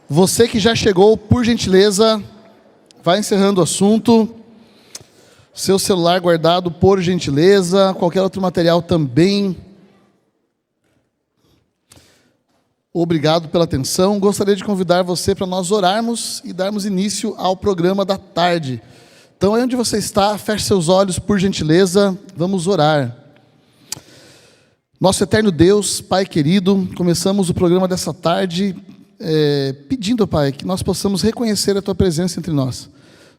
Você que já chegou, por gentileza, vai encerrando o assunto. Seu celular guardado, por gentileza. Qualquer outro material também. Obrigado pela atenção. Gostaria de convidar você para nós orarmos e darmos início ao programa da tarde. Então, aí onde você está, feche seus olhos, por gentileza. Vamos orar. Nosso eterno Deus, Pai querido, começamos o programa dessa tarde pedindo, Pai, que nós possamos reconhecer a Tua presença entre nós.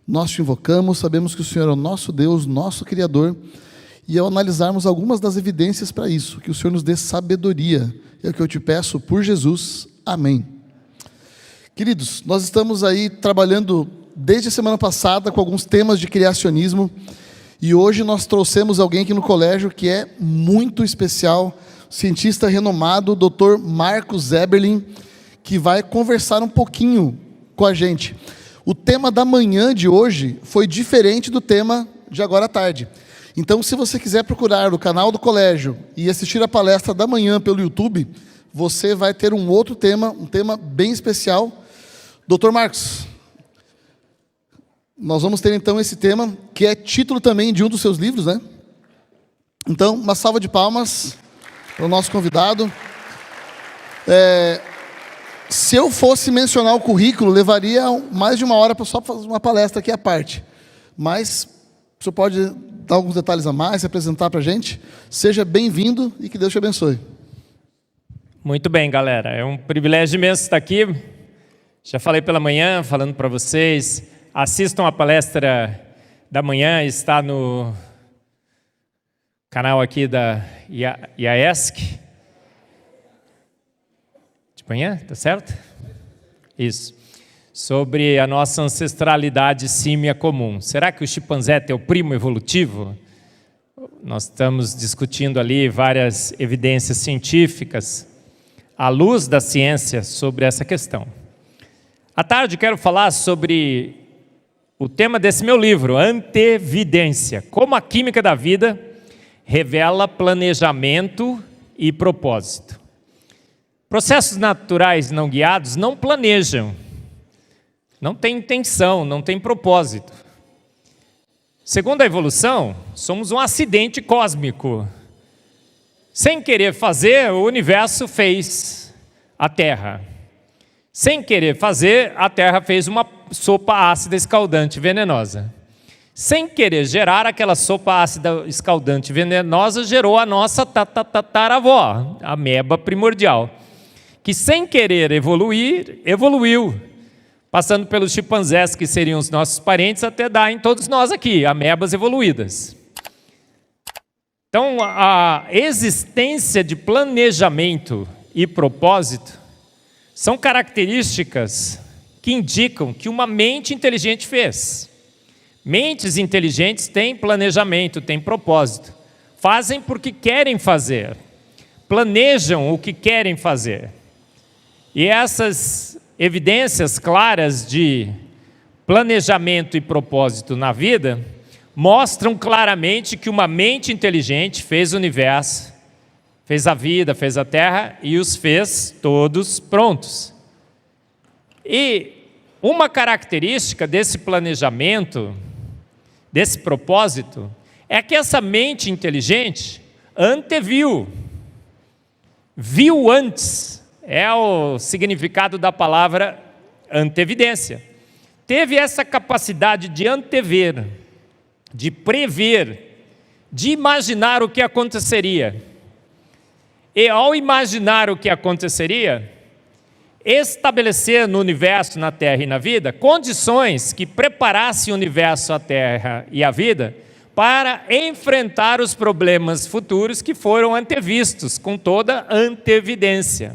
Nós te invocamos, sabemos que o Senhor é o nosso Deus, nosso Criador, e ao analisarmos algumas das evidências para isso, que o Senhor nos dê sabedoria. É o que eu te peço por Jesus. Amém. Queridos, nós estamos aí trabalhando desde a semana passada com alguns temas de criacionismo, e hoje nós trouxemos alguém aqui no colégio que é muito especial, cientista renomado, Dr. Marcos Eberlin, que vai conversar um pouquinho com a gente. O tema da manhã de hoje foi diferente do tema de agora à tarde. Então, se você quiser procurar o canal do colégio e assistir a palestra da manhã pelo YouTube, você vai ter um outro tema, um tema bem especial. Dr. Marcos, nós vamos ter então esse tema, que é título também de um dos seus livros, né? Então, uma salva de palmas para o nosso convidado. Se eu fosse mencionar o currículo, levaria mais de uma hora só para fazer uma palestra aqui à parte. Mas o senhor pode dar alguns detalhes a mais, se apresentar para a gente? Seja bem-vindo e que Deus te abençoe. Muito bem, galera. É um privilégio imenso estar aqui. Já falei pela manhã, falando para vocês. Assistam a palestra da manhã, está no canal aqui da IAESC. Manhã, tá certo? Isso. Sobre a nossa ancestralidade símia comum. Será que o chimpanzé é o primo evolutivo? Nós estamos discutindo ali várias evidências científicas, à luz da ciência, sobre essa questão. À tarde quero falar sobre o tema desse meu livro, Antevidência. Como a química da vida revela planejamento e propósito. Processos naturais não guiados não planejam, não têm intenção, não têm propósito. Segundo a evolução, somos um acidente cósmico. Sem querer fazer, o universo fez a Terra. Sem querer fazer, a Terra fez uma sopa ácida escaldante venenosa. Sem querer gerar aquela sopa ácida escaldante venenosa, gerou a nossa tataravó, a ameba primordial, que sem querer evoluir, evoluiu, passando pelos chimpanzés, que seriam os nossos parentes, até dar em todos nós aqui, amebas evoluídas. Então, a existência de planejamento e propósito são características que indicam que uma mente inteligente fez. Mentes inteligentes têm planejamento, têm propósito. Fazem porque querem fazer. Planejam o que querem fazer. E essas evidências claras de planejamento e propósito na vida mostram claramente que uma mente inteligente fez o universo, fez a vida, fez a terra e os fez todos prontos. E uma característica desse planejamento, desse propósito, é que essa mente inteligente anteviu, viu antes. É o significado da palavra antevidência. Teve essa capacidade de antever, de prever, de imaginar o que aconteceria. E ao imaginar o que aconteceria, estabelecer no universo, na Terra e na vida, condições que preparassem o universo, a Terra e a vida para enfrentar os problemas futuros que foram antevistos, com toda antevidência.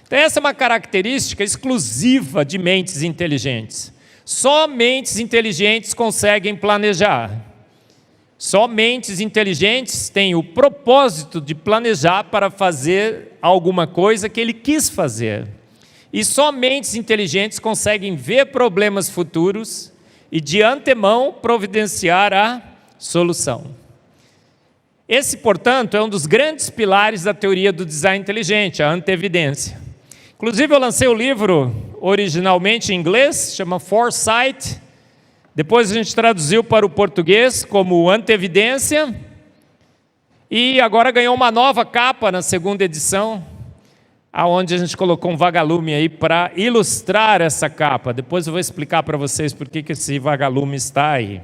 Então, essa é uma característica exclusiva de mentes inteligentes. Só mentes inteligentes conseguem planejar. Só mentes inteligentes têm o propósito de planejar para fazer alguma coisa que ele quis fazer. E só mentes inteligentes conseguem ver problemas futuros e, de antemão, providenciar a solução. Esse, portanto, é um dos grandes pilares da teoria do design inteligente, a antevidência. Inclusive, eu lancei o livro originalmente em inglês, chama Foresight. Depois a gente traduziu para o português como Antevidência. E agora ganhou uma nova capa na segunda edição, aonde a gente colocou um vagalume aí para ilustrar essa capa. Depois eu vou explicar para vocês por que esse vagalume está aí.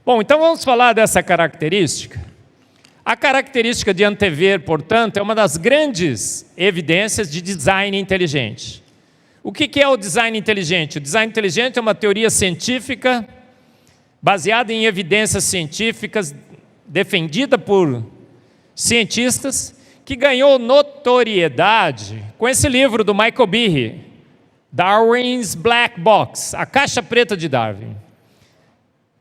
Bom, então vamos falar dessa característica. A característica de antever, portanto, é uma das grandes evidências de design inteligente. O que é o design inteligente? O design inteligente é uma teoria científica baseada em evidências científicas, defendida por cientistas, que ganhou notoriedade com esse livro do Michael Behe, Darwin's Black Box, A Caixa Preta de Darwin.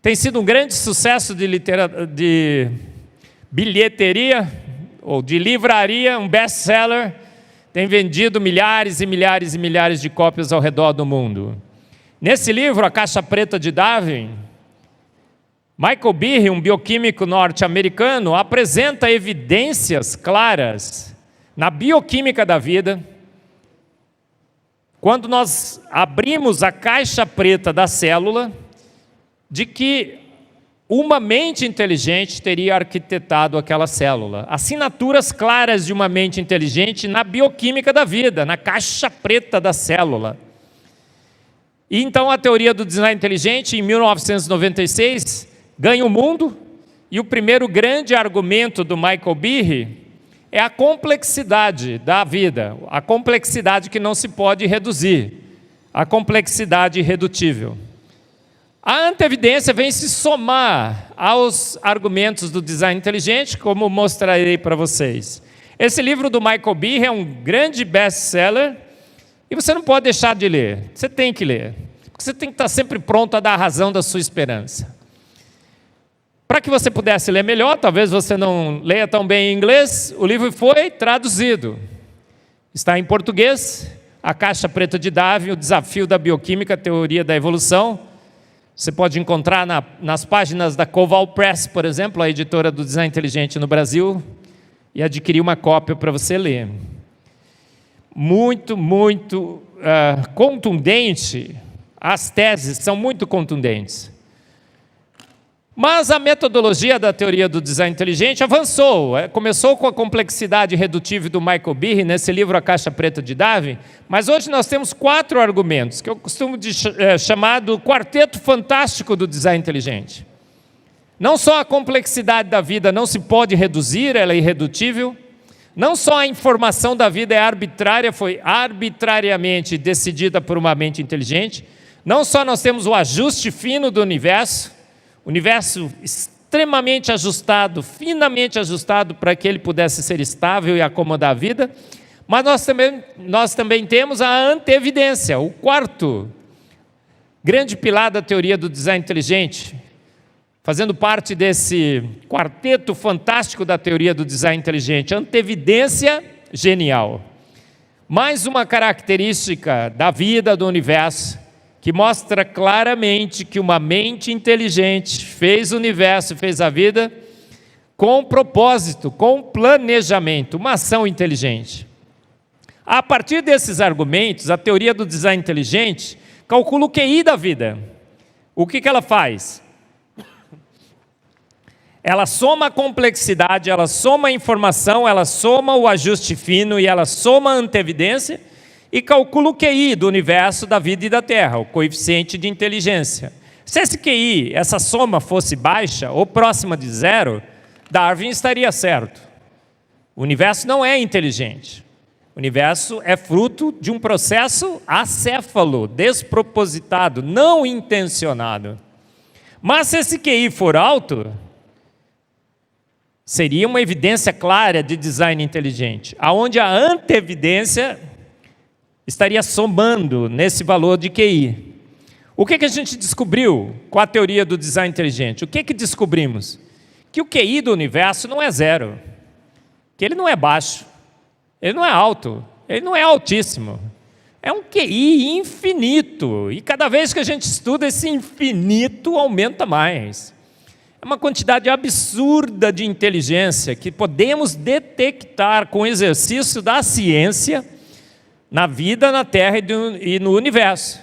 Tem sido um grande sucesso de bilheteria, ou de livraria, um best-seller, tem vendido milhares e milhares e milhares de cópias ao redor do mundo. Nesse livro, A Caixa Preta de Darwin, Michael Behe, um bioquímico norte-americano, apresenta evidências claras na bioquímica da vida. Quando nós abrimos a caixa preta da célula, de que uma mente inteligente teria arquitetado aquela célula. Assinaturas claras de uma mente inteligente na bioquímica da vida, na caixa preta da célula. E então a teoria do design inteligente, em 1996, ganha o mundo, e o primeiro grande argumento do Michael Behe é a complexidade da vida, a complexidade que não se pode reduzir, a complexidade irredutível. A antevidência vem se somar aos argumentos do design inteligente, como mostrarei para vocês. Esse livro do Michael Behe é um grande best-seller e você não pode deixar de ler. Você tem que ler, porque você tem que estar sempre pronto a dar a razão da sua esperança. Para que você pudesse ler melhor, talvez você não leia tão bem em inglês, o livro foi traduzido. Está em português, A Caixa Preta de Darwin, o desafio da bioquímica, a teoria da evolução. Você pode encontrar nas páginas da Koval Press, por exemplo, a editora do design inteligente no Brasil, e adquirir uma cópia para você ler. Muito contundente, as teses são muito contundentes. Mas a metodologia da teoria do design inteligente avançou. Começou com a complexidade irredutível do Michael Behe, nesse livro A Caixa Preta de Darwin, mas hoje nós temos 4 argumentos, que eu costumo chamar do quarteto fantástico do design inteligente. Não só a complexidade da vida não se pode reduzir, ela é irredutível. Não só a informação da vida é arbitrária, foi arbitrariamente decidida por uma mente inteligente. Não só nós temos o ajuste fino do universo extremamente ajustado, finamente ajustado para que ele pudesse ser estável e acomodar a vida, mas nós também temos a antevidência, o quarto grande pilar da teoria do design inteligente, fazendo parte desse quarteto fantástico da teoria do design inteligente, antevidência genial. Mais uma característica da vida, do universo, que mostra claramente que uma mente inteligente fez o universo, fez a vida com propósito, com planejamento, uma ação inteligente. A partir desses argumentos, a teoria do design inteligente calcula o QI da vida. O que ela faz? Ela soma a complexidade, ela soma a informação, ela soma o ajuste fino e ela soma a antevidência, e calcula o QI do universo, da vida e da Terra, o coeficiente de inteligência. Se esse QI, essa soma fosse baixa ou próxima de zero, Darwin estaria certo. O universo não é inteligente. O universo é fruto de um processo acéfalo, despropositado, não intencionado. Mas se esse QI for alto, seria uma evidência clara de design inteligente, onde a antevidência estaria somando nesse valor de QI. O que a gente descobriu com a teoria do design inteligente? O que descobrimos? Que o QI do universo não é zero, que ele não é baixo, ele não é alto, ele não é altíssimo. É um QI infinito, e cada vez que a gente estuda, esse infinito aumenta mais. É uma quantidade absurda de inteligência que podemos detectar com o exercício da ciência, na vida, na Terra e no universo.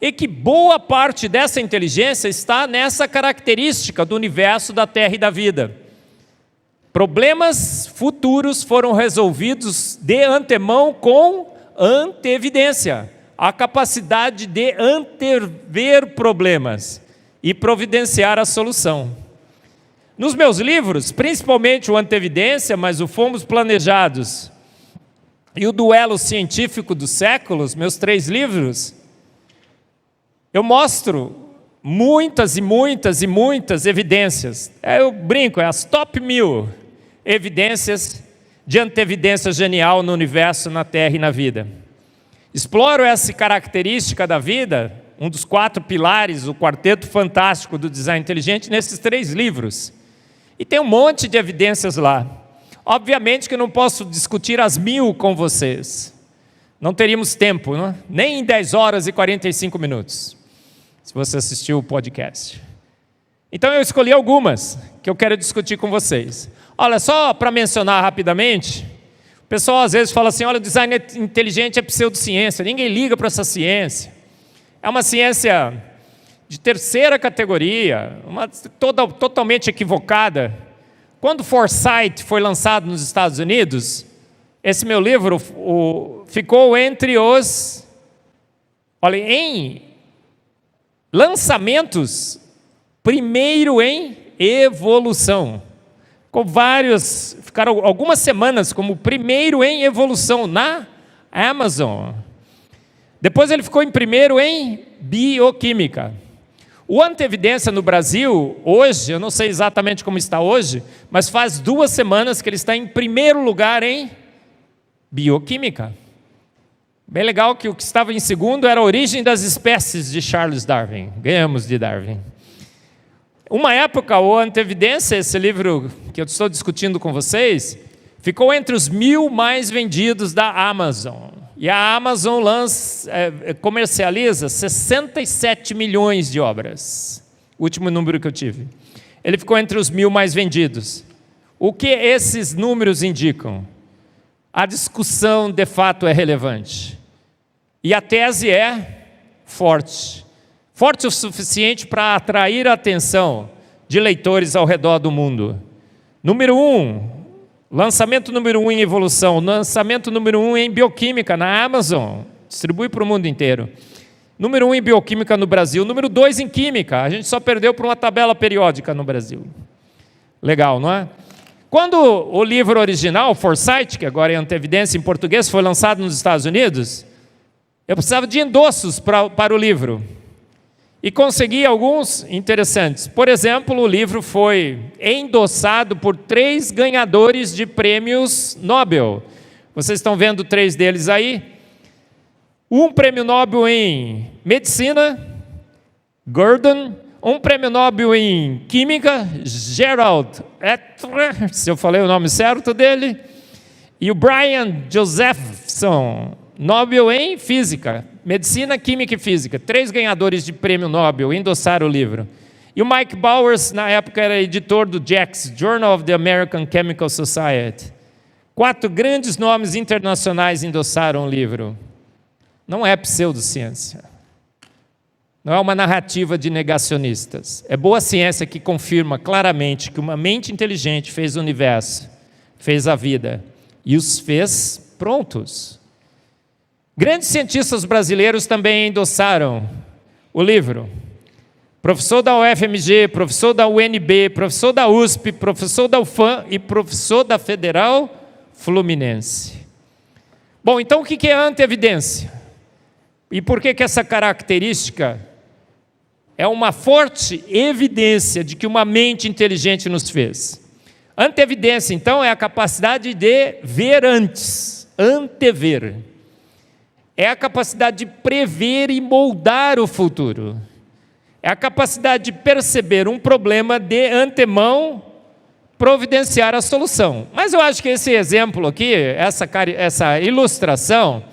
E que boa parte dessa inteligência está nessa característica do universo, da Terra e da vida. Problemas futuros foram resolvidos de antemão com anteevidência, a capacidade de antever problemas e providenciar a solução. Nos meus livros, principalmente o Anteevidência, mas o Fomos Planejados e o Duelo Científico dos Séculos, meus 3 livros, eu mostro muitas e muitas e muitas evidências. Eu brinco, é as top 1000 evidências de anteevidência genial no universo, na Terra e na vida. Exploro essa característica da vida, um dos 4 pilares, o quarteto fantástico do design inteligente, nesses 3 livros. E tem um monte de evidências lá. Obviamente que eu não posso discutir as 1000 com vocês. Não teríamos tempo, não é? Nem em 10 horas e 45 minutos, se você assistiu o podcast. Então eu escolhi algumas que eu quero discutir com vocês. Olha, só para mencionar rapidamente, o pessoal às vezes fala assim, olha, o design inteligente é pseudociência, ninguém liga para essa ciência. É uma ciência de terceira categoria, totalmente equivocada. Quando Foresight foi lançado nos Estados Unidos, esse meu livro ficou entre os... Olha, em lançamentos, primeiro em evolução. Ficaram algumas semanas como primeiro em evolução na Amazon. Depois ele ficou em primeiro em bioquímica. O Anteevidência no Brasil, hoje, eu não sei exatamente como está hoje, mas faz 2 semanas que ele está em primeiro lugar em bioquímica. Bem legal que o que estava em segundo era a Origem das Espécies de Charles Darwin. Ganhamos de Darwin. Uma época, o Anteevidência, esse livro que eu estou discutindo com vocês, ficou entre os 1000 mais vendidos da Amazon. E a Amazon comercializa 67 milhões de obras. O último número que eu tive. Ele ficou entre os 1000 mais vendidos. O que esses números indicam? A discussão de fato é relevante. E a tese é forte. Forte o suficiente para atrair a atenção de leitores ao redor do mundo. Número 1, lançamento número 1 em evolução, lançamento número 1 em bioquímica na Amazon, distribui para o mundo inteiro. Número 1 em bioquímica no Brasil, número 2 em química, a gente só perdeu por uma tabela periódica no Brasil. Legal, não é? Quando o livro original, Foresight, que agora é Anteevidência em português, foi lançado nos Estados Unidos, eu precisava de endossos para o livro. E consegui alguns interessantes. Por exemplo, o livro foi endossado por 3 ganhadores de prêmios Nobel. Vocês estão vendo 3 deles aí? Um prêmio Nobel em Medicina, Gordon. Um prêmio Nobel em Química, Gerald Etler, se eu falei o nome certo dele. E o Brian Josephson, Nobel em Física. Medicina, Química e Física. 3 ganhadores de prêmio Nobel endossaram o livro. E o Mike Bowers, na época, era editor do JACS, Journal of the American Chemical Society. 4 grandes nomes internacionais endossaram o livro. Não é pseudociência. Não é uma narrativa de negacionistas. É boa ciência que confirma claramente que uma mente inteligente fez o universo, fez a vida e os fez prontos. Grandes cientistas brasileiros também endossaram o livro. Professor da UFMG, professor da UNB, professor da USP, professor da UFAM e professor da Federal Fluminense. Bom, então o que é a anteevidência? E por que essa característica é uma forte evidência de que uma mente inteligente nos fez? Anteevidência, então, é a capacidade de ver antes, antever. É a capacidade de prever e moldar o futuro. É a capacidade de perceber um problema de antemão, providenciar a solução. Mas eu acho que esse exemplo aqui, essa ilustração,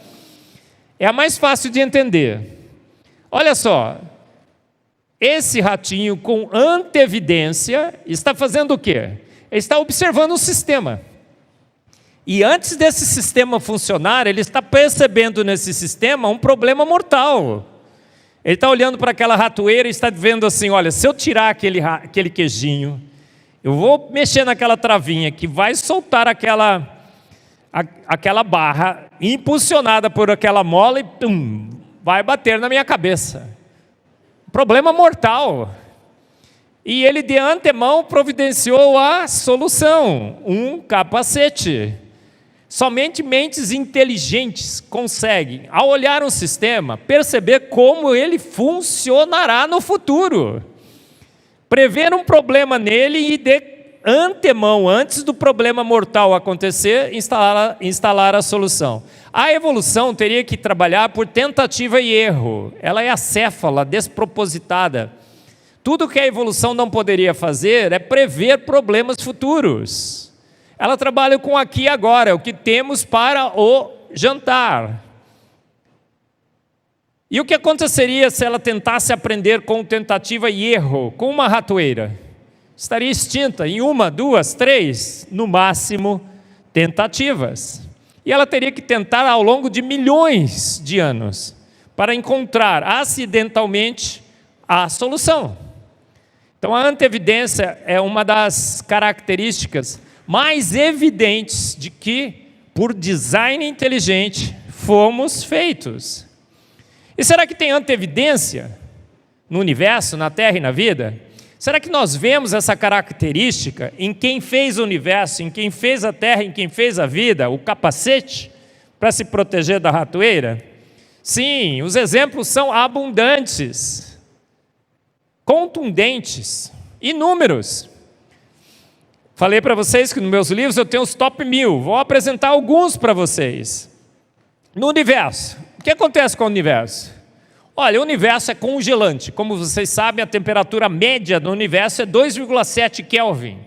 é a mais fácil de entender. Olha só, esse ratinho com anteevidência está fazendo o quê? Ele está observando o sistema. E antes desse sistema funcionar, ele está percebendo nesse sistema um problema mortal. Ele está olhando para aquela ratoeira e está vendo assim, olha, se eu tirar aquele queijinho, eu vou mexer naquela travinha que vai soltar aquela barra impulsionada por aquela mola e vai bater na minha cabeça. Problema mortal. E ele de antemão providenciou a solução, um capacete. Somente mentes inteligentes conseguem, ao olhar um sistema, perceber como ele funcionará no futuro. Prever um problema nele e de antemão, antes do problema mortal acontecer, instalar a solução. A evolução teria que trabalhar por tentativa e erro. Ela é acéfala, despropositada. Tudo que a evolução não poderia fazer é prever problemas futuros. Ela trabalha com aqui e agora, o que temos para o jantar. E o que aconteceria se ela tentasse aprender com tentativa e erro, com uma ratoeira? Estaria extinta em 1, 2, 3, no máximo, tentativas. E ela teria que tentar ao longo de milhões de anos para encontrar acidentalmente a solução. Então a anteevidência é uma das características mais evidentes de que, por design inteligente, fomos feitos. E será que tem anteevidência no universo, na Terra e na vida? Será que nós vemos essa característica em quem fez o universo, em quem fez a Terra, em quem fez a vida, o capacete para se proteger da ratoeira? Sim, os exemplos são abundantes, contundentes, inúmeros. Falei para vocês que nos meus livros eu tenho os top 1000, vou apresentar alguns para vocês. No universo, o que acontece com o universo? Olha, o universo é congelante. Como vocês sabem, a temperatura média do universo é 2,7 Kelvin.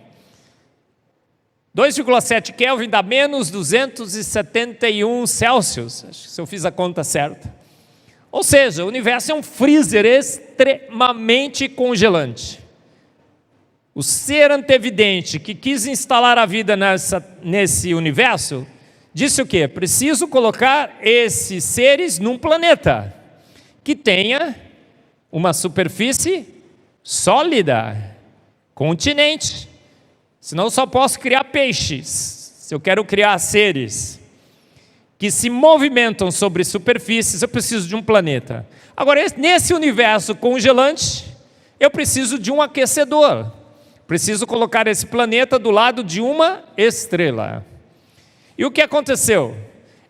2,7 Kelvin dá menos 271 Celsius, acho que se eu fiz a conta certa. Ou seja, o universo é um freezer extremamente congelante. O ser antevidente que quis instalar a vida nesse universo, disse o quê? Preciso colocar esses seres num planeta que tenha uma superfície sólida, continente. Senão eu só posso criar peixes, se eu quero criar seres que se movimentam sobre superfícies, eu preciso de um planeta. Agora, nesse universo congelante, eu preciso de um aquecedor. Preciso colocar esse planeta do lado de uma estrela. E o que aconteceu?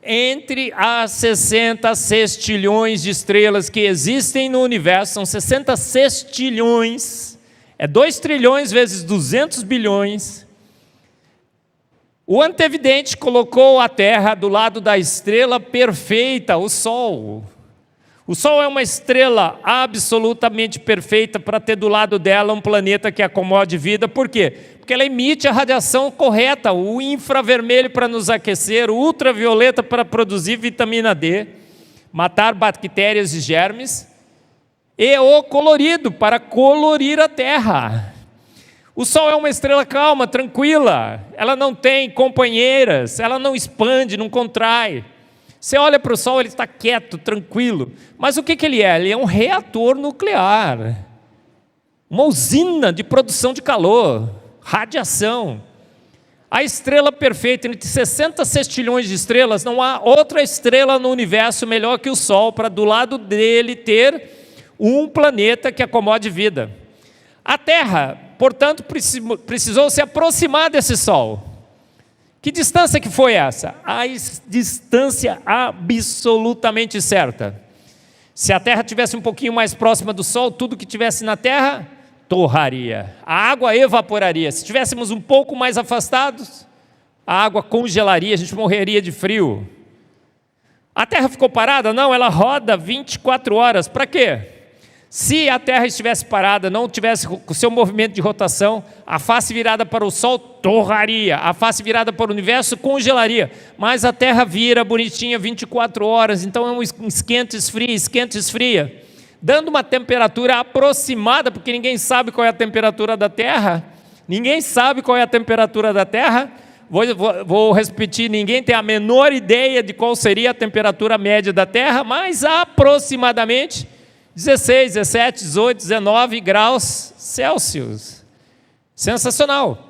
Entre as 60 sextilhões de estrelas que existem no universo, são 60 sextilhões, é 2 trilhões vezes 200 bilhões, o antevidente colocou a Terra do lado da estrela perfeita, o Sol. O Sol é uma estrela absolutamente perfeita para ter do lado dela um planeta que acomode vida. Por quê? Porque ela emite a radiação correta, o infravermelho para nos aquecer, o ultravioleta para produzir vitamina D, matar bactérias e germes, e o colorido para colorir a Terra. O Sol é uma estrela calma, tranquila, ela não tem companheiras, ela não expande, não contrai. Você olha para o Sol, ele está quieto, tranquilo. Mas o que ele é? Ele é um reator nuclear, uma usina de produção de calor, radiação. A estrela perfeita, entre 60 sextilhões de estrelas, não há outra estrela no universo melhor que o Sol para do lado dele ter um planeta que acomode vida. A Terra, portanto, precisou se aproximar desse Sol. Que distância que foi essa? A distância absolutamente certa. Se a Terra estivesse um pouquinho mais próxima do Sol, tudo que tivesse na Terra torraria. A água evaporaria. Se estivéssemos um pouco mais afastados, a água congelaria, a gente morreria de frio. A Terra ficou parada? Não, ela roda 24 horas. Para quê? Se a Terra estivesse parada, não tivesse o seu movimento de rotação, a face virada para o Sol torraria, a face virada para o universo congelaria, mas a Terra vira bonitinha 24 horas, então é um esquenta, esfria, dando uma temperatura aproximada, porque ninguém sabe qual é a temperatura da Terra, Vou repetir, ninguém tem a menor ideia de qual seria a temperatura média da Terra, mas aproximadamente 16, 17, 18, 19 graus Celsius. Sensacional.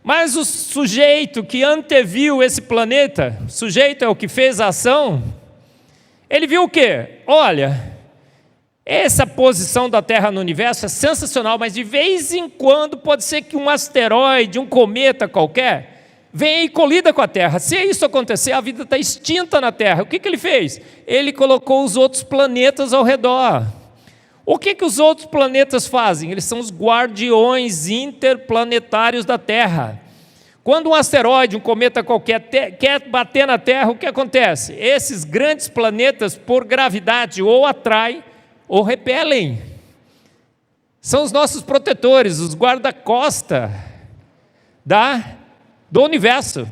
Mas o sujeito que anteviu esse planeta, o sujeito é o que fez a ação, ele viu o quê? Olha, essa posição da Terra no universo é sensacional, mas de vez em quando pode ser que um asteroide, um cometa qualquer, venha e colida com a Terra. Se isso acontecer, a vida está extinta na Terra. O que ele fez? Ele colocou os outros planetas ao redor. O que os outros planetas fazem? Eles são os guardiões interplanetários da Terra. Quando um asteroide, um cometa qualquer, quer bater na Terra, o que acontece? Esses grandes planetas, por gravidade, ou atraem ou repelem. São os nossos protetores, os guarda-costa do universo.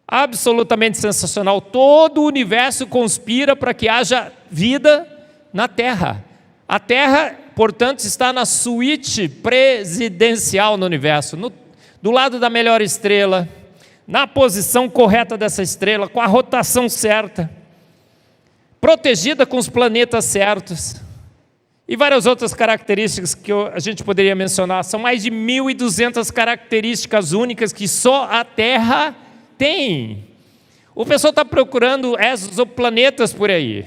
Absolutamente sensacional. Todo o universo conspira para que haja vida na Terra. A Terra, portanto, está na suíte presidencial no universo, do lado da melhor estrela, na posição correta dessa estrela, com a rotação certa, protegida com os planetas certos, e várias outras características que a gente poderia mencionar. São mais de 1.200 características únicas que só a Terra tem. O pessoal está procurando exoplanetas por aí.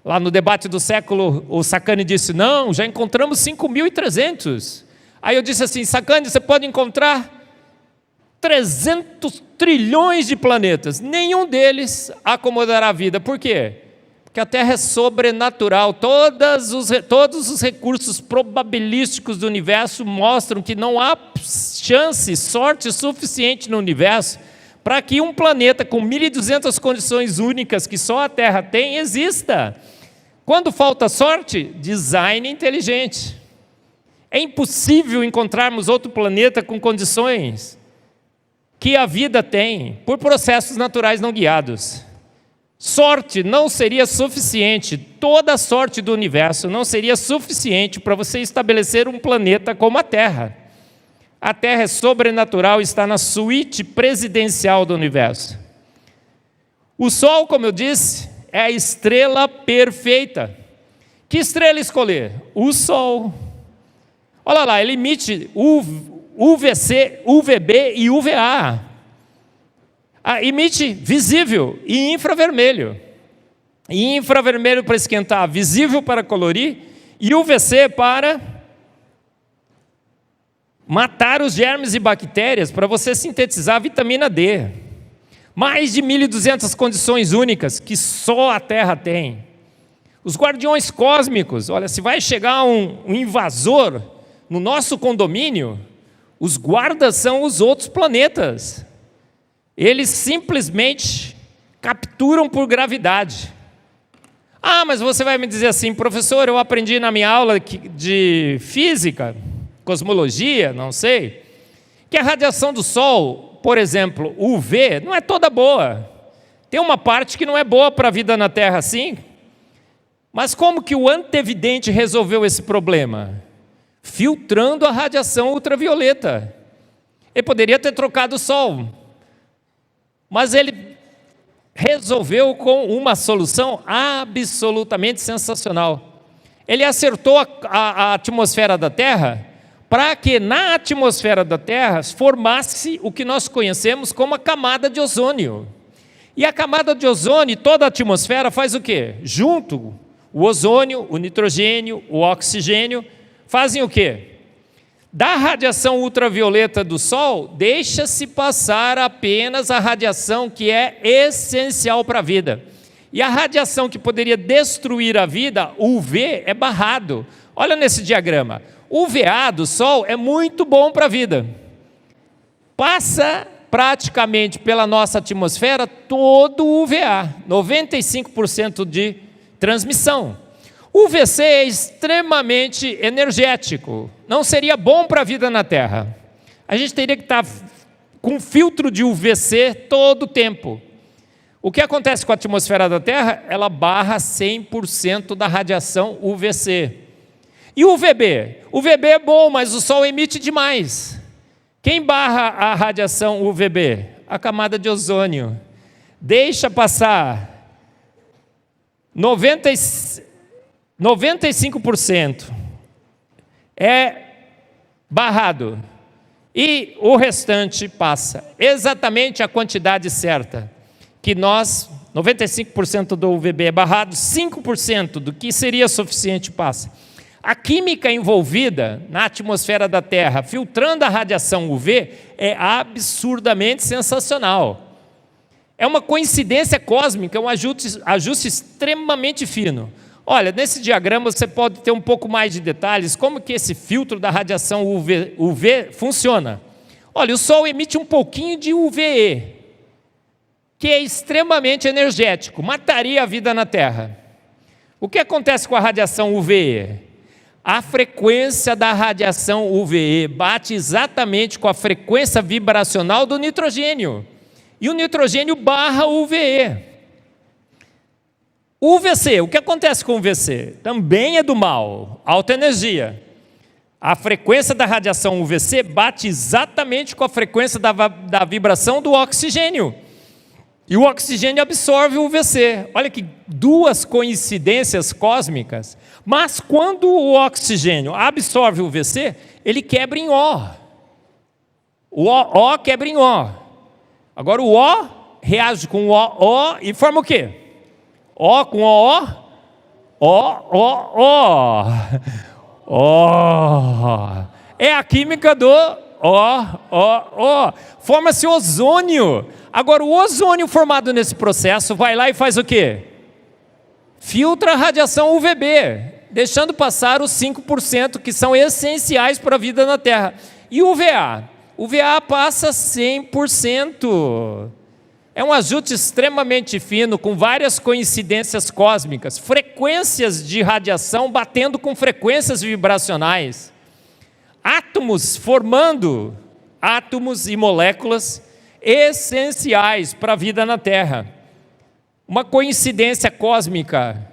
Lá no debate do século, o Sacani disse, não, já encontramos 5.300. Aí eu disse assim, Sacani, você pode encontrar 300 trilhões de planetas. Nenhum deles acomodará a vida. Por quê? Porque a Terra é sobrenatural. Todos os recursos probabilísticos do universo mostram que não há chance, sorte suficiente no universo para que um planeta com 1.200 condições únicas que só a Terra tem, exista. Quando falta sorte, design inteligente. É impossível encontrarmos outro planeta com condições que a vida tem, por processos naturais não guiados. Sorte não seria suficiente, toda a sorte do universo não seria suficiente para você estabelecer um planeta como a Terra. A Terra é sobrenatural, está na suíte presidencial do universo. O Sol, como eu disse, é a estrela perfeita. Que estrela escolher? O Sol. Olha lá, ele emite UVC, UVB e UVA. Emite visível e infravermelho. E infravermelho para esquentar, visível para colorir, e UVC para matar os germes e bactérias, para você sintetizar a vitamina D. Mais de 1.200 condições únicas que só a Terra tem. Os guardiões cósmicos, olha, se vai chegar um invasor no nosso condomínio, os guardas são os outros planetas. Eles simplesmente capturam por gravidade. Ah, mas você vai me dizer assim, professor, eu aprendi na minha aula de física, cosmologia, não sei, que a radiação do Sol, por exemplo, UV, não é toda boa. Tem uma parte que não é boa para a vida na Terra, sim. Mas como que o antevidente resolveu esse problema? Filtrando a radiação ultravioleta. Ele poderia ter trocado o Sol, mas ele resolveu com uma solução absolutamente sensacional. Ele acertou a atmosfera da Terra para que na atmosfera da Terra formasse o que nós conhecemos como a camada de ozônio. E a camada de ozônio, toda a atmosfera faz o quê? Junto, o ozônio, o nitrogênio, o oxigênio, fazem o quê? Da radiação ultravioleta do Sol, deixa-se passar apenas a radiação que é essencial para a vida. E a radiação que poderia destruir a vida, UV, é barrado. Olha nesse diagrama. O UVA do Sol é muito bom para a vida. Passa praticamente pela nossa atmosfera todo o UVA, 95% de transmissão. O UVC é extremamente energético, não seria bom para a vida na Terra. A gente teria que estar com filtro de UVC todo o tempo. O que acontece com a atmosfera da Terra? Ela barra 100% da radiação UVC. E o UVB? O UVB é bom, mas o Sol emite demais. Quem barra a radiação UVB? A camada de ozônio. Deixa passar 95% é barrado e o restante passa. Exatamente a quantidade certa, que nós, 95% do UVB é barrado, 5% do que seria suficiente passa. A química envolvida na atmosfera da Terra, filtrando a radiação UV, é absurdamente sensacional. É uma coincidência cósmica, é um ajuste extremamente fino. Olha, nesse diagrama você pode ter um pouco mais de detalhes, como que esse filtro da radiação UV funciona. Olha, o Sol emite um pouquinho de UVE, que é extremamente energético, mataria a vida na Terra. O que acontece com a radiação UVE? A frequência da radiação UVE bate exatamente com a frequência vibracional do nitrogênio. E o nitrogênio barra o UVE. O UVC, o que acontece com o UVC? Também é do mal, alta energia. A frequência da radiação UVC bate exatamente com a frequência da vibração do oxigênio. E o oxigênio absorve o UVC. Olha que duas coincidências cósmicas. Mas quando o oxigênio absorve o UVC, ele quebra em O. O O quebra em O. Agora o O reage com o O e forma o quê? O com O. O. É a química do O. Forma-se ozônio. Agora, o ozônio formado nesse processo vai lá e faz o quê? Filtra a radiação UVB, deixando passar os 5% que são essenciais para a vida na Terra. E o UVA? O UVA passa 100%. É um ajuste extremamente fino, com várias coincidências cósmicas, frequências de radiação batendo com frequências vibracionais. Átomos formando átomos e moléculas essenciais para a vida na Terra. Uma coincidência cósmica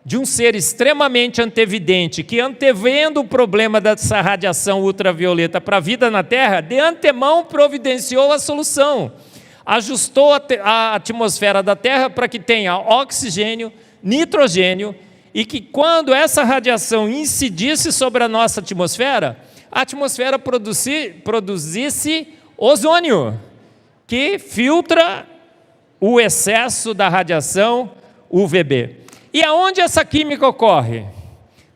de um ser extremamente antevidente, que antevendo o problema dessa radiação ultravioleta para a vida na Terra, de antemão providenciou a solução. Ajustou a atmosfera da Terra para que tenha oxigênio, nitrogênio, e que quando essa radiação incidisse sobre a nossa atmosfera, a atmosfera produzisse ozônio, que filtra o excesso da radiação UVB. E aonde essa química ocorre?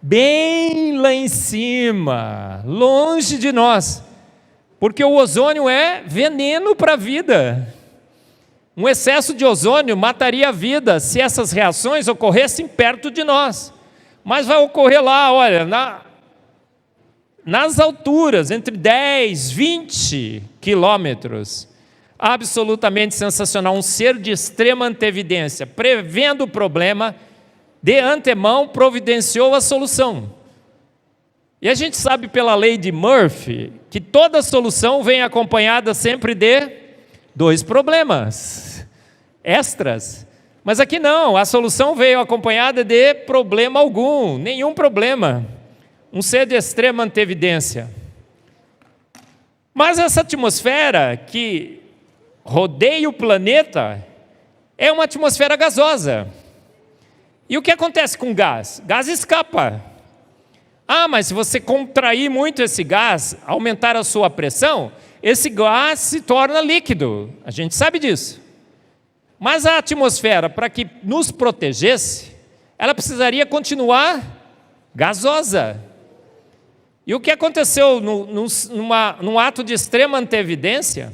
Bem lá em cima, longe de nós, porque o ozônio é veneno para a vida. Um excesso de ozônio mataria a vida se essas reações ocorressem perto de nós. Mas vai ocorrer lá, olha, nas alturas, entre 10, 20 quilômetros. Absolutamente sensacional, um ser de extrema antevidência, prevendo o problema, de antemão providenciou a solução. E a gente sabe pela lei de Murphy, que toda solução vem acompanhada sempre de 2 problemas extras. Mas aqui não, a solução veio acompanhada de problema algum, nenhum problema. Um ser de extrema antevidência. Mas essa atmosfera que rodeia o planeta é uma atmosfera gasosa. E o que acontece com o gás? Gás escapa. Ah, mas se você contrair muito esse gás, aumentar a sua pressão, esse gás se torna líquido. A gente sabe disso. Mas a atmosfera, para que nos protegesse, ela precisaria continuar gasosa. E o que aconteceu num ato de extrema antevidência?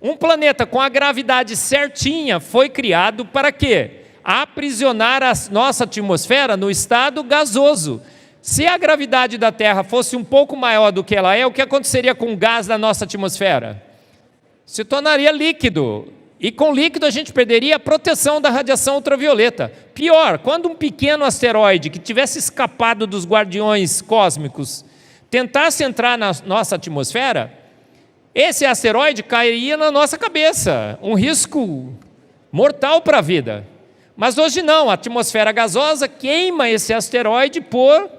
Um planeta com a gravidade certinha foi criado para quê? Aprisionar a nossa atmosfera no estado gasoso. Se a gravidade da Terra fosse um pouco maior do que ela é, o que aconteceria com o gás da nossa atmosfera? Se tornaria líquido. E com líquido a gente perderia a proteção da radiação ultravioleta. Pior, quando um pequeno asteroide que tivesse escapado dos guardiões cósmicos tentasse entrar na nossa atmosfera, esse asteroide cairia na nossa cabeça, um risco mortal para a vida. Mas hoje não, a atmosfera gasosa queima esse asteroide por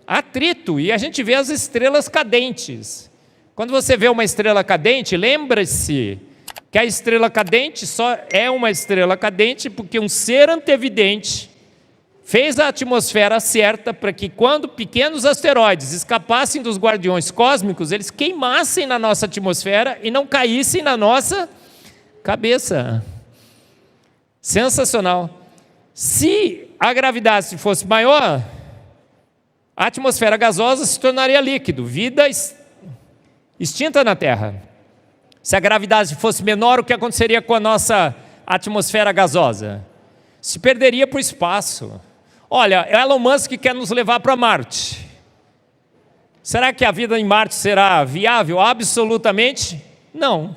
atrito, e a gente vê as estrelas cadentes. Quando você vê uma estrela cadente, lembre-se que a estrela cadente só é uma estrela cadente porque um ser antevidente fez a atmosfera certa para que quando pequenos asteroides escapassem dos guardiões cósmicos, eles queimassem na nossa atmosfera e não caíssem na nossa cabeça. Sensacional. Se a gravidade fosse maior, a atmosfera gasosa se tornaria líquido, vida extinta na Terra. Se a gravidade fosse menor, o que aconteceria com a nossa atmosfera gasosa? Se perderia para o espaço. Olha, Elon Musk quer nos levar para Marte. Será que a vida em Marte será viável? Absolutamente não.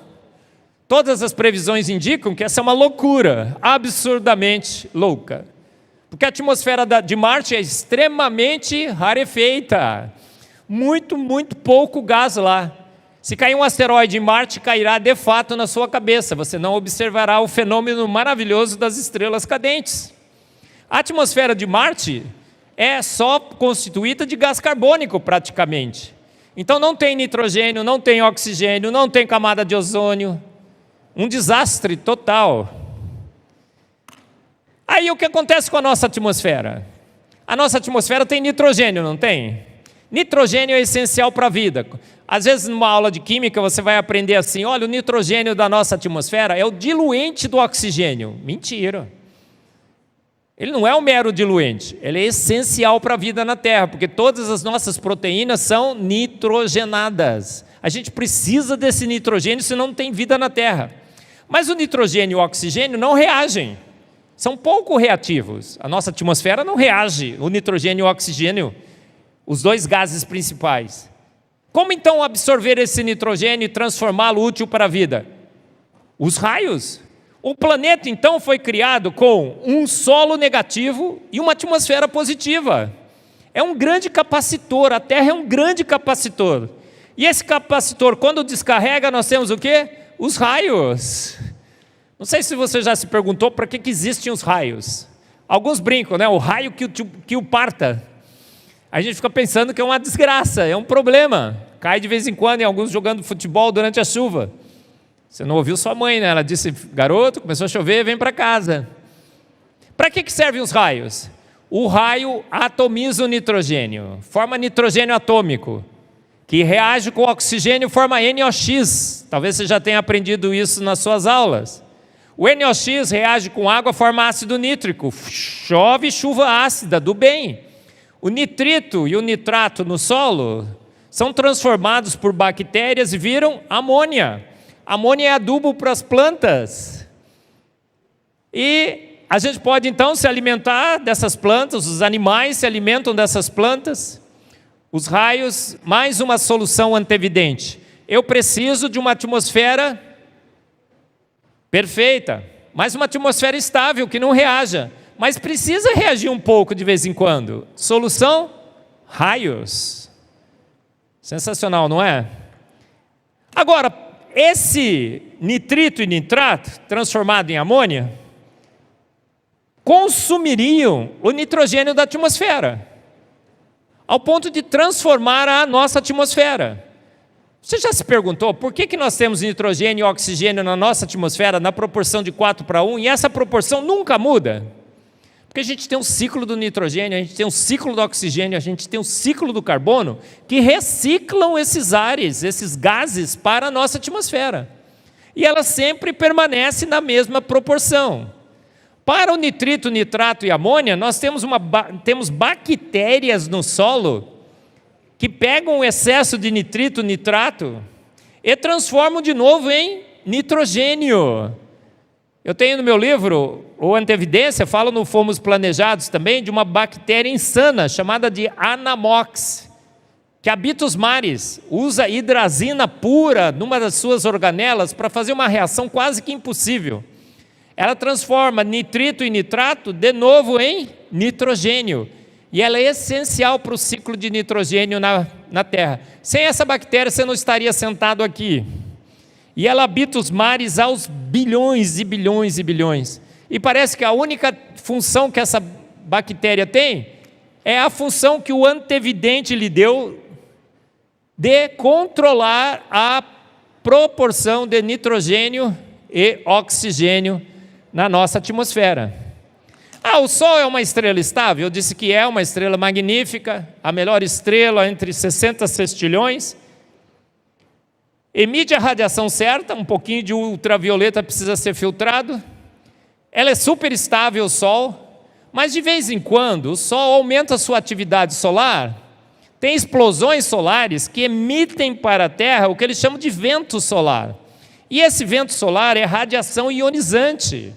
Todas as previsões indicam que essa é uma loucura, absurdamente louca. Porque a atmosfera de Marte é extremamente rarefeita. Muito, muito pouco gás lá. Se cair um asteroide em Marte, cairá de fato na sua cabeça. Você não observará o fenômeno maravilhoso das estrelas cadentes. A atmosfera de Marte é só constituída de gás carbônico, praticamente. Então não tem nitrogênio, não tem oxigênio, não tem camada de ozônio. Um desastre total. Aí o que acontece com a nossa atmosfera? A nossa atmosfera tem nitrogênio, não tem? Nitrogênio é essencial para a vida. Às vezes, numa aula de química, você vai aprender assim, olha, o nitrogênio da nossa atmosfera é o diluente do oxigênio. Mentira. Ele não é um mero diluente, ele é essencial para a vida na Terra, porque todas as nossas proteínas são nitrogenadas. A gente precisa desse nitrogênio, senão não tem vida na Terra. Mas o nitrogênio e o oxigênio não reagem, são pouco reativos. A nossa atmosfera não reage, o nitrogênio e o oxigênio, os dois gases principais. Como então absorver esse nitrogênio e transformá-lo útil para a vida? Os raios. O planeta, então, foi criado com um solo negativo e uma atmosfera positiva. É um grande capacitor, a Terra é um grande capacitor. E esse capacitor, quando descarrega, nós temos o quê? Os raios. Não sei se você já se perguntou para que existem os raios. Alguns brincam, né? O raio que o parta. A gente fica pensando que é uma desgraça, é um problema. Cai de vez em quando em alguns jogando futebol durante a chuva. Você não ouviu sua mãe, né? Ela disse, garoto, começou a chover, vem para casa. Para que servem os raios? O raio atomiza o nitrogênio, forma nitrogênio atômico, que reage com o oxigênio e forma NOx. Talvez você já tenha aprendido isso nas suas aulas. O NOx reage com água, forma ácido nítrico. Chove chuva ácida, do bem. O nitrito e o nitrato no solo são transformados por bactérias e viram amônia. Amônia é adubo para as plantas. E a gente pode então se alimentar dessas plantas, os animais se alimentam dessas plantas. Os raios, mais uma solução antevidente. Eu preciso de uma atmosfera perfeita, mais uma atmosfera estável, que não reaja, mas precisa reagir um pouco de vez em quando. Solução? Raios. Sensacional, não é? Agora, esse nitrito e nitrato, transformado em amônia, consumiriam o nitrogênio da atmosfera, ao ponto de transformar a nossa atmosfera. Você já se perguntou por que nós temos nitrogênio e oxigênio na nossa atmosfera na proporção de 4:1 e essa proporção nunca muda? Porque a gente tem um ciclo do nitrogênio, a gente tem um ciclo do oxigênio, a gente tem um ciclo do carbono que reciclam esses ares, esses gases para a nossa atmosfera. E ela sempre permanece na mesma proporção. Para o nitrito, nitrato e amônia, nós temos bactérias no solo que pegam o excesso de nitrito, nitrato e transformam de novo em nitrogênio. Eu tenho no meu livro, o Antevidência, falo no Fomos Planejados também, de uma bactéria insana chamada de Anamox, que habita os mares, usa hidrazina pura numa das suas organelas para fazer uma reação quase que impossível. Ela transforma nitrito e nitrato de novo em nitrogênio. E ela é essencial para o ciclo de nitrogênio na Terra. Sem essa bactéria, você não estaria sentado aqui. E ela habita os mares aos bilhões e bilhões e bilhões. E parece que a única função que essa bactéria tem é a função que o antevidente lhe deu de controlar a proporção de nitrogênio e oxigênio na nossa atmosfera. O Sol é uma estrela estável? Eu disse que é uma estrela magnífica, a melhor estrela entre 60 sextilhões. Emite a radiação certa, um pouquinho de ultravioleta precisa ser filtrado. Ela é super estável, o Sol, mas de vez em quando o Sol aumenta a sua atividade solar. Tem explosões solares que emitem para a Terra o que eles chamam de vento solar. E esse vento solar é radiação ionizante,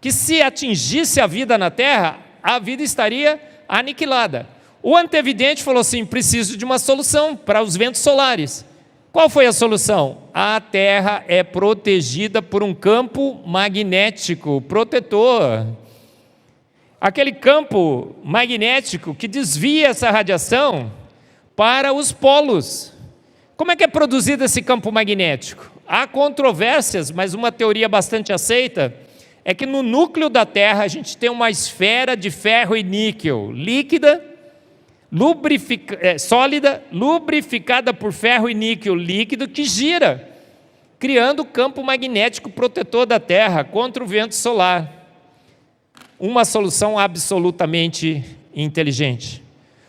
que se atingisse a vida na Terra, a vida estaria aniquilada. O antevidente falou assim: preciso de uma solução para os ventos solares. Qual foi a solução? A Terra é protegida por um campo magnético protetor. Aquele campo magnético que desvia essa radiação para os polos. Como é que é produzido esse campo magnético? Há controvérsias, mas uma teoria bastante aceita é que no núcleo da Terra a gente tem uma esfera de ferro e níquel líquida, sólida, lubrificada por ferro e níquel líquido, que gira, criando o campo magnético protetor da Terra contra o vento solar. Uma solução absolutamente inteligente.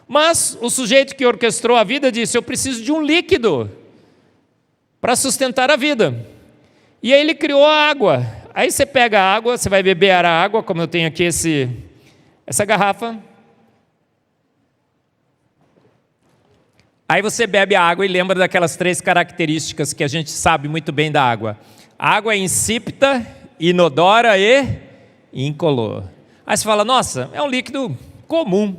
Mas o sujeito que orquestrou a vida disse: eu preciso de um líquido para sustentar a vida. E aí ele criou a água. Aí você pega a água, você vai beber a água, como eu tenho aqui essa garrafa. Aí você bebe a água e lembra daquelas 3 características que a gente sabe muito bem da água. A água é insípida, inodora e incolor. Aí você fala: nossa, é um líquido comum.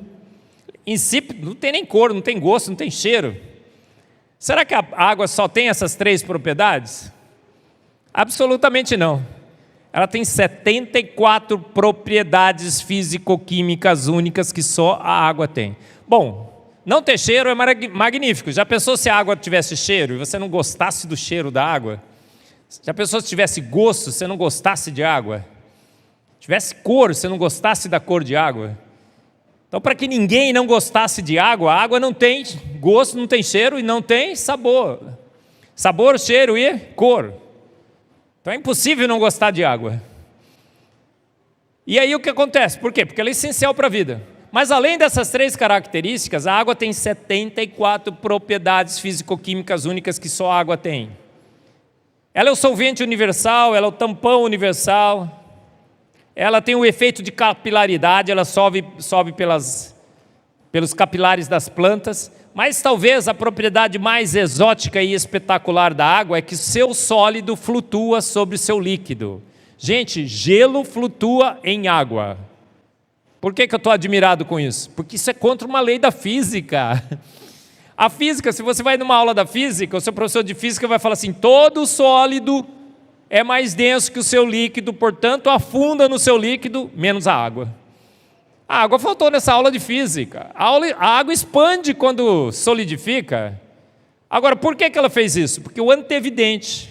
Insípido, não tem nem cor, não tem gosto, não tem cheiro. Será que a água só tem essas 3 propriedades? Absolutamente não. Ela tem 74 propriedades físico-químicas únicas que só a água tem. Bom, não ter cheiro é magnífico. Já pensou se a água tivesse cheiro e você não gostasse do cheiro da água? Já pensou se tivesse gosto, você não gostasse de água? Tivesse cor, você não gostasse da cor de água? Então, para que ninguém não gostasse de água, a água não tem gosto, não tem cheiro e não tem sabor. Sabor, cheiro e cor. Então é impossível não gostar de água. E aí o que acontece? Por quê? Porque ela é essencial para a vida. Mas além dessas 3 características, a água tem 74 propriedades físico-químicas únicas que só a água tem. Ela é o solvente universal, ela é o tampão universal, ela tem o efeito de capilaridade, ela sobe pelos capilares das plantas. Mas talvez a propriedade mais exótica e espetacular da água é que seu sólido flutua sobre o seu líquido. Gente, gelo flutua em água. Por que eu estou admirado com isso? Porque isso é contra uma lei da física. A física, se você vai numa aula da física, o seu professor de física vai falar assim: todo sólido é mais denso que o seu líquido, portanto afunda no seu líquido, menos a água. A água faltou nessa aula de física. A água expande quando solidifica. Agora, por que ela fez isso? Porque o antevidente,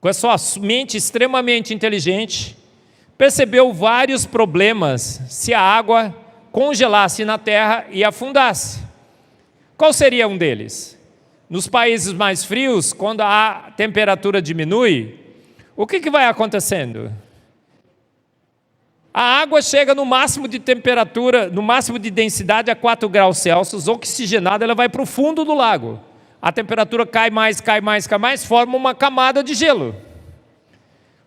com a sua mente extremamente inteligente, percebeu vários problemas se a água congelasse na Terra e afundasse. Qual seria um deles? Nos países mais frios, quando a temperatura diminui, o que vai acontecendo? A água chega no máximo de temperatura, no máximo de densidade a 4 graus Celsius, oxigenada, ela vai para o fundo do lago. A temperatura cai mais, forma uma camada de gelo.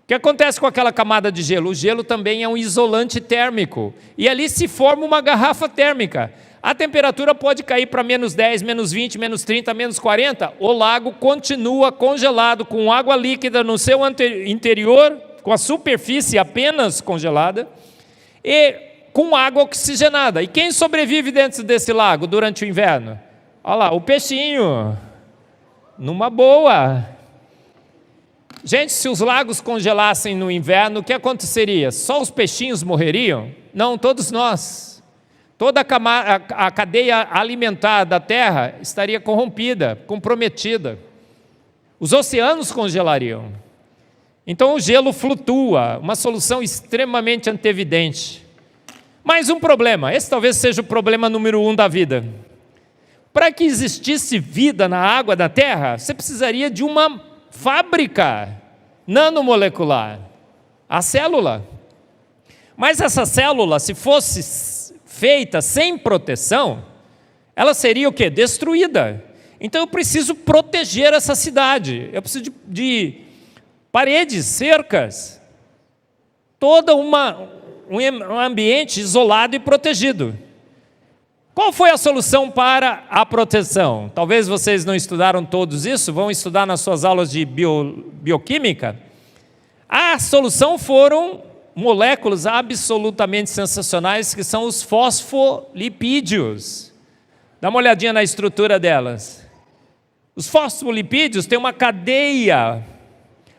O que acontece com aquela camada de gelo? O gelo também é um isolante térmico. E ali se forma uma garrafa térmica. A temperatura pode cair para menos 10, menos 20, menos 30, menos 40. O lago continua congelado, com água líquida no seu interior, com a superfície apenas congelada, e com água oxigenada. E quem sobrevive dentro desse lago durante o inverno? Olha lá, o peixinho, numa boa. Gente, se os lagos congelassem no inverno, o que aconteceria? Só os peixinhos morreriam? Não, todos nós. Toda a cadeia alimentar da Terra estaria corrompida, comprometida. Os oceanos congelariam. Então o gelo flutua, uma solução extremamente antevidente. Mais um problema, esse talvez seja o problema número 1 da vida. Para que existisse vida na água da Terra, você precisaria de uma fábrica nanomolecular, a célula. Mas essa célula, se fosse feita sem proteção, ela seria o quê? Destruída. Então eu preciso proteger essa cidade, eu preciso de paredes, cercas, todo um ambiente isolado e protegido. Qual foi a solução para a proteção? Talvez vocês não estudaram todos isso, vão estudar nas suas aulas de bioquímica. A solução foram moléculas absolutamente sensacionais, que são os fosfolipídios. Dá uma olhadinha na estrutura delas. Os fosfolipídios têm uma cadeia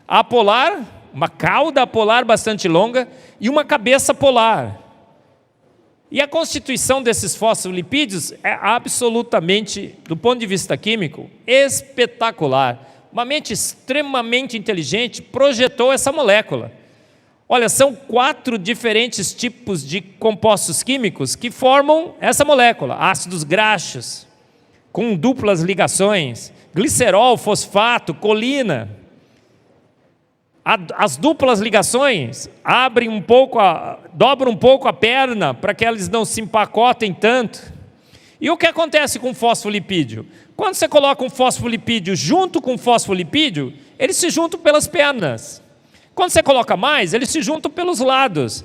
apolar, uma cauda apolar bastante longa e uma cabeça polar. E a constituição desses fosfolipídios é absolutamente, do ponto de vista químico, espetacular. Uma mente extremamente inteligente projetou essa molécula. Olha, são 4 diferentes tipos de compostos químicos que formam essa molécula. Ácidos graxos, com duplas ligações, glicerol, fosfato, colina. As duplas ligações dobram um pouco a perna para que eles não se empacotem tanto. E o que acontece com o fosfolipídio? Quando você coloca um fosfolipídio junto com um fosfolipídio, eles se juntam pelas pernas. Quando você coloca mais, eles se juntam pelos lados.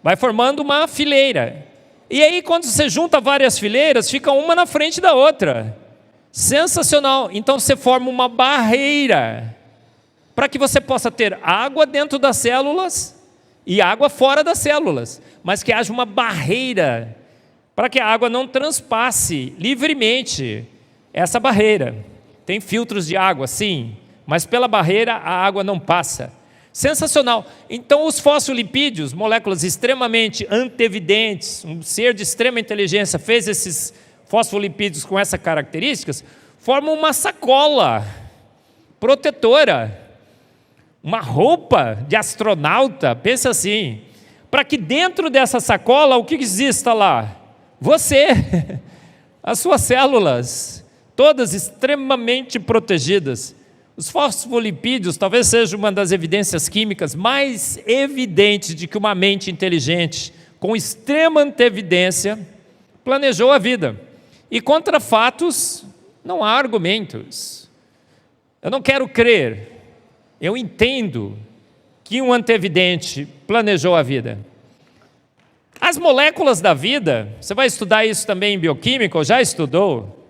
Vai formando uma fileira. E aí, quando você junta várias fileiras, fica uma na frente da outra. Sensacional. Então você forma uma barreira para que você possa ter água dentro das células e água fora das células, mas que haja uma barreira para que a água não transpasse livremente essa barreira. Tem filtros de água, sim, mas pela barreira a água não passa. Sensacional. Então os fosfolipídios, moléculas extremamente antevidentes, um ser de extrema inteligência fez esses fosfolipídios com essas características, formam uma sacola protetora, uma roupa de astronauta, pensa assim, para que dentro dessa sacola, o que exista lá? Você, as suas células, todas extremamente protegidas. Os fosfolipídios talvez seja uma das evidências químicas mais evidentes de que uma mente inteligente, com extrema antevidência, planejou a vida. E contra fatos, não há argumentos. Eu não quero crer. Eu entendo que um antevidente planejou a vida. As moléculas da vida, você vai estudar isso também em bioquímica, ou já estudou?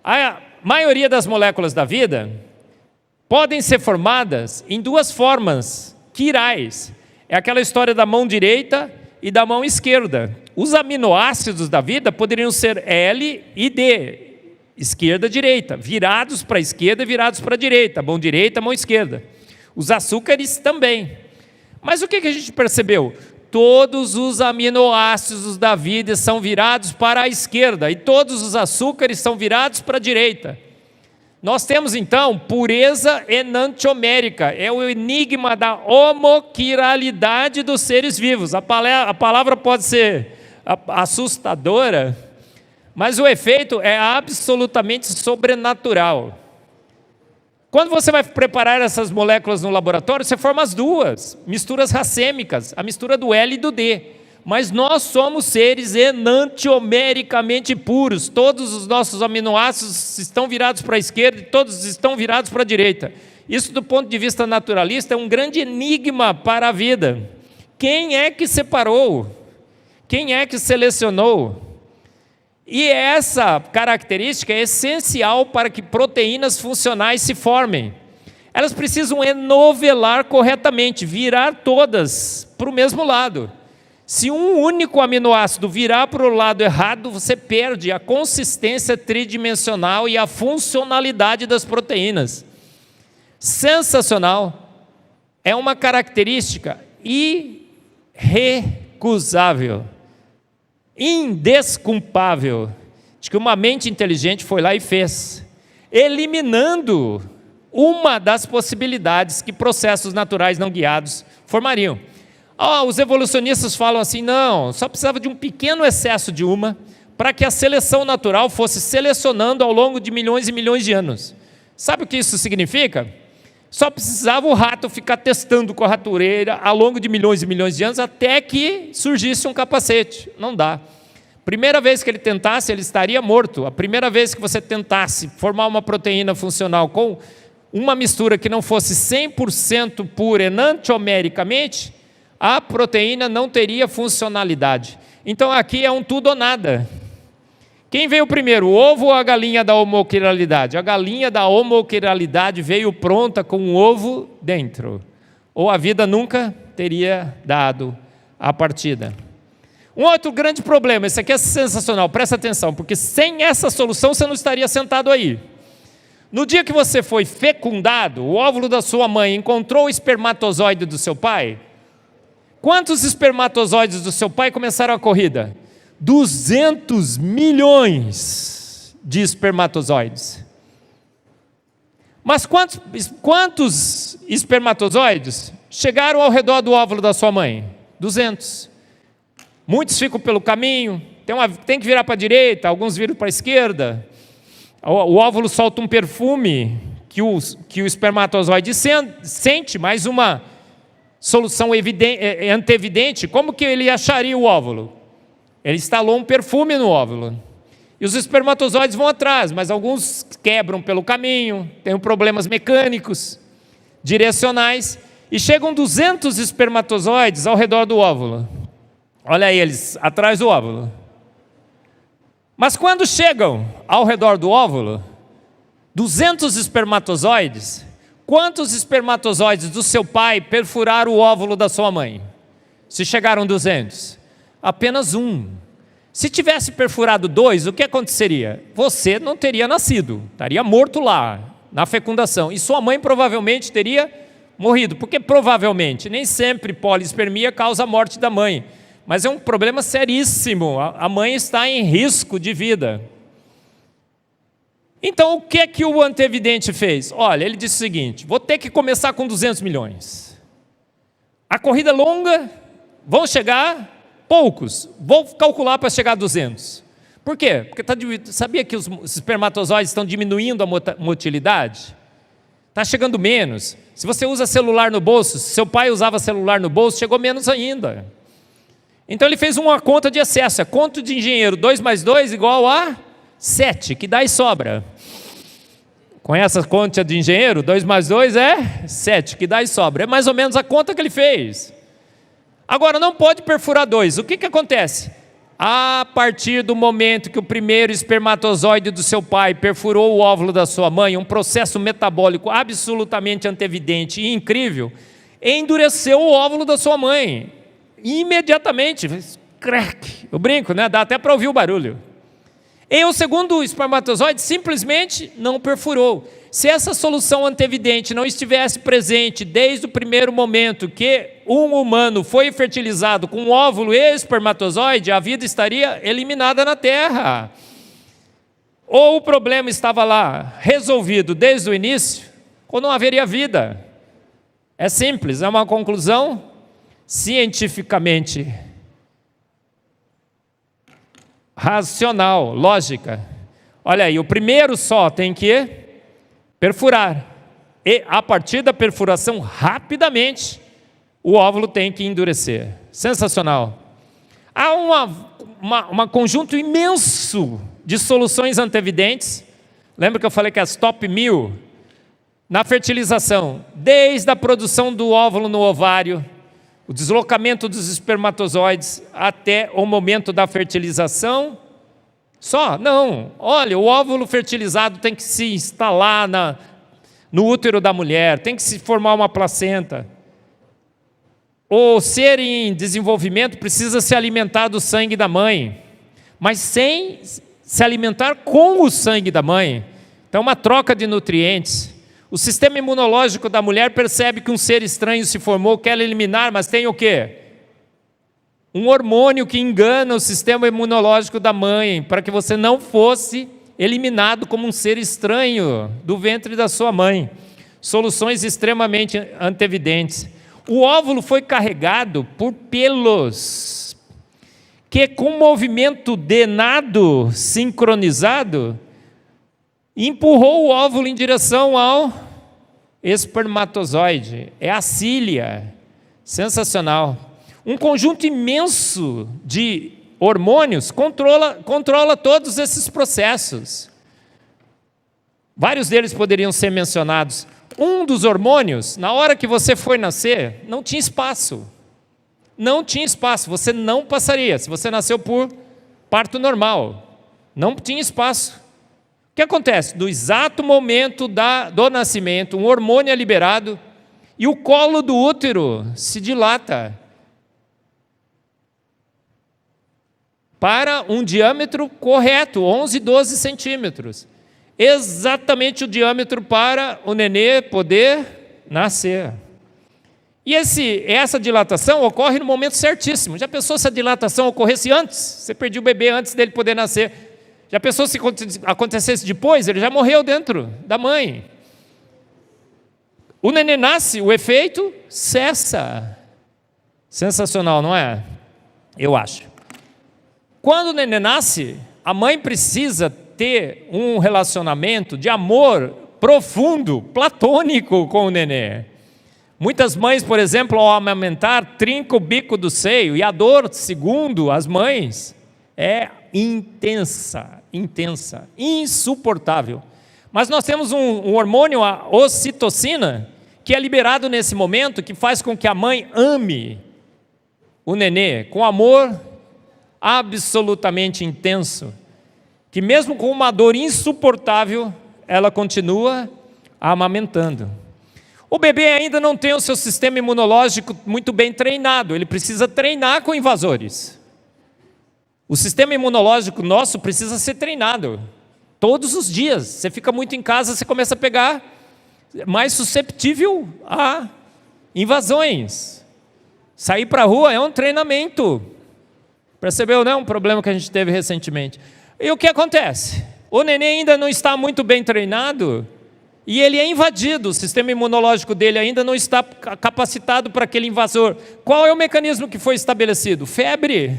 A maioria das moléculas da vida podem ser formadas em 2 formas quirais. É aquela história da mão direita e da mão esquerda. Os aminoácidos da vida poderiam ser L e D, esquerda, direita, virados para a esquerda e virados para a direita, mão direita, mão esquerda. Os açúcares também. Mas o que a gente percebeu? Todos os aminoácidos da vida são virados para a esquerda e todos os açúcares são virados para a direita. Nós temos então pureza enantiomérica, é o enigma da homoquiralidade dos seres vivos. A palavra pode ser assustadora, mas o efeito é absolutamente sobrenatural. Quando você vai preparar essas moléculas no laboratório, você forma as 2, misturas racêmicas, a mistura do L e do D. Mas nós somos seres enantiomericamente puros, todos os nossos aminoácidos estão virados para a esquerda e todos estão virados para a direita. Isso, do ponto de vista naturalista, é um grande enigma para a vida. Quem é que separou? Quem é que selecionou? E essa característica é essencial para que proteínas funcionais se formem. Elas precisam enovelar corretamente, virar todas para o mesmo lado. Se um único aminoácido virar para o lado errado, você perde a consistência tridimensional e a funcionalidade das proteínas. Sensacional. É uma característica irrecusável, indesculpável, de que uma mente inteligente foi lá e fez, eliminando uma das possibilidades que processos naturais não guiados formariam. Os evolucionistas falam assim, não, só precisava de um pequeno excesso de uma para que a seleção natural fosse selecionando ao longo de milhões e milhões de anos. Sabe o que isso significa? Só precisava o rato ficar testando com a ratoeira ao longo de milhões e milhões de anos até que surgisse um capacete. Não dá. Primeira vez que ele tentasse, ele estaria morto. A primeira vez que você tentasse formar uma proteína funcional com uma mistura que não fosse 100% pura enantiomericamente, a proteína não teria funcionalidade. Então aqui é um tudo ou nada. Quem veio primeiro, o ovo ou a galinha da homoquiralidade? A galinha da homoquiralidade veio pronta com um ovo dentro. Ou a vida nunca teria dado a partida. Um outro grande problema, esse aqui é sensacional, presta atenção, porque sem essa solução você não estaria sentado aí. No dia que você foi fecundado, o óvulo da sua mãe encontrou o espermatozoide do seu pai, quantos espermatozoides do seu pai começaram a corrida? 200 milhões de espermatozoides. Mas quantos espermatozoides chegaram ao redor do óvulo da sua mãe? 200. Muitos ficam pelo caminho, tem que virar para a direita, alguns viram para a esquerda. O óvulo solta um perfume que o espermatozoide sente, mais uma solução antevidente. Como que ele acharia o óvulo? Ele instalou um perfume no óvulo. E os espermatozoides vão atrás, mas alguns quebram pelo caminho, têm problemas mecânicos, direcionais, e chegam 200 espermatozoides ao redor do óvulo. Olha aí eles, atrás do óvulo. Mas quando chegam ao redor do óvulo, 200 espermatozoides, quantos espermatozoides do seu pai perfuraram o óvulo da sua mãe? Se chegaram 200? Apenas um. Se tivesse perfurado 2, o que aconteceria? Você não teria nascido, estaria morto lá, na fecundação. E sua mãe provavelmente teria morrido, porque provavelmente, nem sempre polispermia causa a morte da mãe. Mas é um problema seríssimo, a mãe está em risco de vida. Então, o que o antevidente fez? Olha, ele disse o seguinte, vou ter que começar com 200 milhões. A corrida é longa, vão chegar poucos, vou calcular para chegar a 200. Por quê? Porque sabia que os espermatozoides estão diminuindo a motilidade? Está chegando menos. Se você usa celular no bolso, se seu pai usava celular no bolso, chegou menos ainda. Então ele fez uma conta de excesso, conta de engenheiro, 2 mais 2 igual a 7, que dá e sobra. Conhece a conta de engenheiro? 2 mais 2 é 7, que dá e sobra. É mais ou menos a conta que ele fez. Agora, não pode perfurar 2. O que acontece? A partir do momento que o primeiro espermatozoide do seu pai perfurou o óvulo da sua mãe, um processo metabólico absolutamente antevidente e incrível, endureceu o óvulo da sua mãe. Imediatamente, crack, eu brinco, né? Dá até para ouvir o barulho. E o segundo espermatozoide simplesmente não perfurou. Se essa solução antevidente não estivesse presente desde o primeiro momento que um humano foi fertilizado com óvulo e espermatozoide, a vida estaria eliminada na Terra. Ou o problema estava lá resolvido desde o início, ou não haveria vida. É simples, é uma conclusão cientificamente racional, lógica. Olha aí, o primeiro só tem que perfurar. E a partir da perfuração, rapidamente, o óvulo tem que endurecer. Sensacional. Há um conjunto imenso de soluções antevidentes. Lembra que eu falei que as top 1000 na fertilização, desde a produção do óvulo no ovário, o deslocamento dos espermatozoides até o momento da fertilização. Só? Não. Olha, o óvulo fertilizado tem que se instalar no útero da mulher, tem que se formar uma placenta. O ser em desenvolvimento precisa se alimentar do sangue da mãe, mas sem se alimentar com o sangue da mãe. Então, uma troca de nutrientes. O sistema imunológico da mulher percebe que um ser estranho se formou, quer eliminar, mas tem o quê? Um hormônio que engana o sistema imunológico da mãe, para que você não fosse eliminado como um ser estranho do ventre da sua mãe. Soluções extremamente antevidentes. O óvulo foi carregado por pelos, que com movimento de nado sincronizado, empurrou o óvulo em direção ao espermatozoide, é a cília. Sensacional. Um conjunto imenso de hormônios controla todos esses processos. Vários deles poderiam ser mencionados. Um dos hormônios, na hora que você foi nascer, não tinha espaço. Não tinha espaço, você não passaria. Se você nasceu por parto normal, não tinha espaço. O que acontece? No exato momento do nascimento, um hormônio é liberado e o colo do útero se dilata para um diâmetro correto, 11, 12 centímetros. Exatamente o diâmetro para o nenê poder nascer. E essa dilatação ocorre no momento certíssimo. Já pensou se a dilatação ocorresse antes? Você perdia o bebê antes dele poder nascer. Já pensou se acontecesse depois? Ele já morreu dentro da mãe. O nenê nasce, o efeito cessa. Sensacional, não é? Eu acho. Quando o nenê nasce, a mãe precisa ter um relacionamento de amor profundo, platônico com o nenê. Muitas mães, por exemplo, ao amamentar, trincam o bico do seio, e a dor, segundo as mães, é intensa, insuportável. Mas nós temos um hormônio, a ocitocina, que é liberado nesse momento, que faz com que a mãe ame o nenê com amor absolutamente intenso, que mesmo com uma dor insuportável, ela continua amamentando. O bebê ainda não tem o seu sistema imunológico muito bem treinado, ele precisa treinar com invasores. O sistema imunológico nosso precisa ser treinado todos os dias. Você fica muito em casa, você começa a pegar mais susceptível a invasões. Sair para a rua é um treinamento. Percebeu, né? Um problema que a gente teve recentemente. E o que acontece? O neném ainda não está muito bem treinado e ele é invadido, o sistema imunológico dele ainda não está capacitado para aquele invasor. Qual é o mecanismo que foi estabelecido? Febre.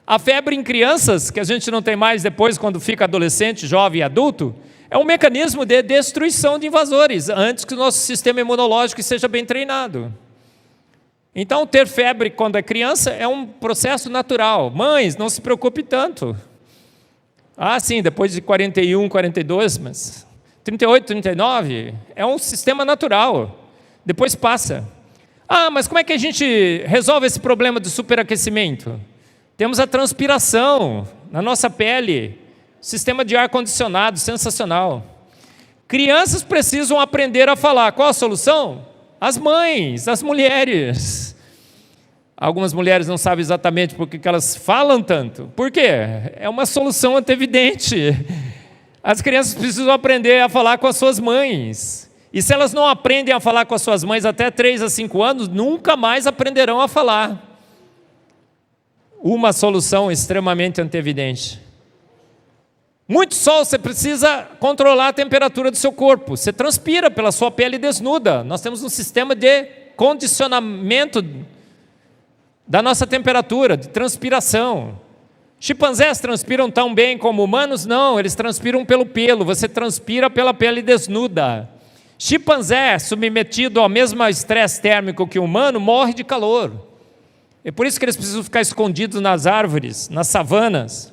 A febre em crianças, que a gente não tem mais depois quando fica adolescente, jovem e adulto, é um mecanismo de destruição de invasores, antes que o nosso sistema imunológico seja bem treinado. Então, ter febre quando é criança é um processo natural. Mães, não se preocupe tanto. Ah, sim, depois de 41, 42, mas 38, 39, é um sistema natural. Depois passa. Ah, mas como é que a gente resolve esse problema do superaquecimento? Temos a transpiração na nossa pele, sistema de ar-condicionado, sensacional. Crianças precisam aprender a falar. Qual a solução? As mães, as mulheres. Algumas mulheres não sabem exatamente por que elas falam tanto. Por quê? É uma solução antevidente. As crianças precisam aprender a falar com as suas mães. E se elas não aprendem a falar com as suas mães até 3 a 5 anos, nunca mais aprenderão a falar. Uma solução extremamente antevidente. Muito sol, você precisa controlar a temperatura do seu corpo. Você transpira pela sua pele desnuda. Nós temos um sistema de condicionamento da nossa temperatura, de transpiração. Chimpanzés transpiram tão bem como humanos? Não, eles transpiram pelo pelo. Você transpira pela pele desnuda. Chimpanzé, submetido ao mesmo estresse térmico que o humano, morre de calor. É por isso que eles precisam ficar escondidos nas árvores, nas savanas.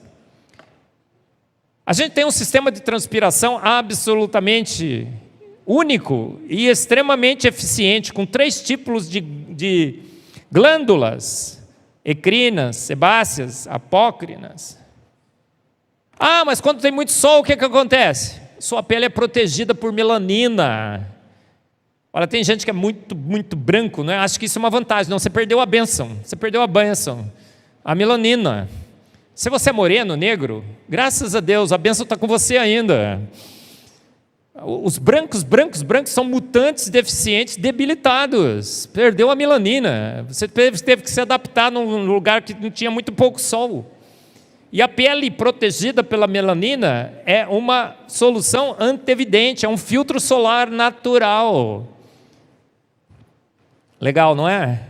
A gente tem um sistema de transpiração absolutamente único e extremamente eficiente, com 3 tipos de glândulas: ecrinas, sebáceas, apócrinas. Ah, mas quando tem muito sol, o que acontece? Sua pele é protegida por melanina. Olha, tem gente que é muito, muito branco, né? Acho que isso é uma vantagem. Não, você perdeu a bênção. Você perdeu a bênção. A melanina. Se você é moreno, negro, graças a Deus, a bênção está com você ainda. Os brancos são mutantes, deficientes, debilitados. Perdeu a melanina. Você teve que se adaptar num lugar que não tinha muito pouco sol. E a pele protegida pela melanina é uma solução antevidente, é um filtro solar natural. Legal, não é?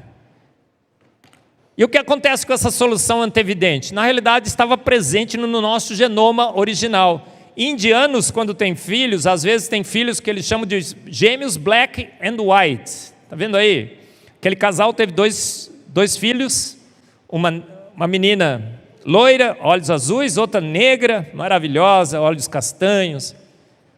E o que acontece com essa solução antevidente? Na realidade, estava presente no nosso genoma original. Indianos, quando têm filhos, às vezes têm filhos que eles chamam de gêmeos black and white. Está vendo aí? Aquele casal teve dois filhos, uma menina loira, olhos azuis, outra negra, maravilhosa, olhos castanhos.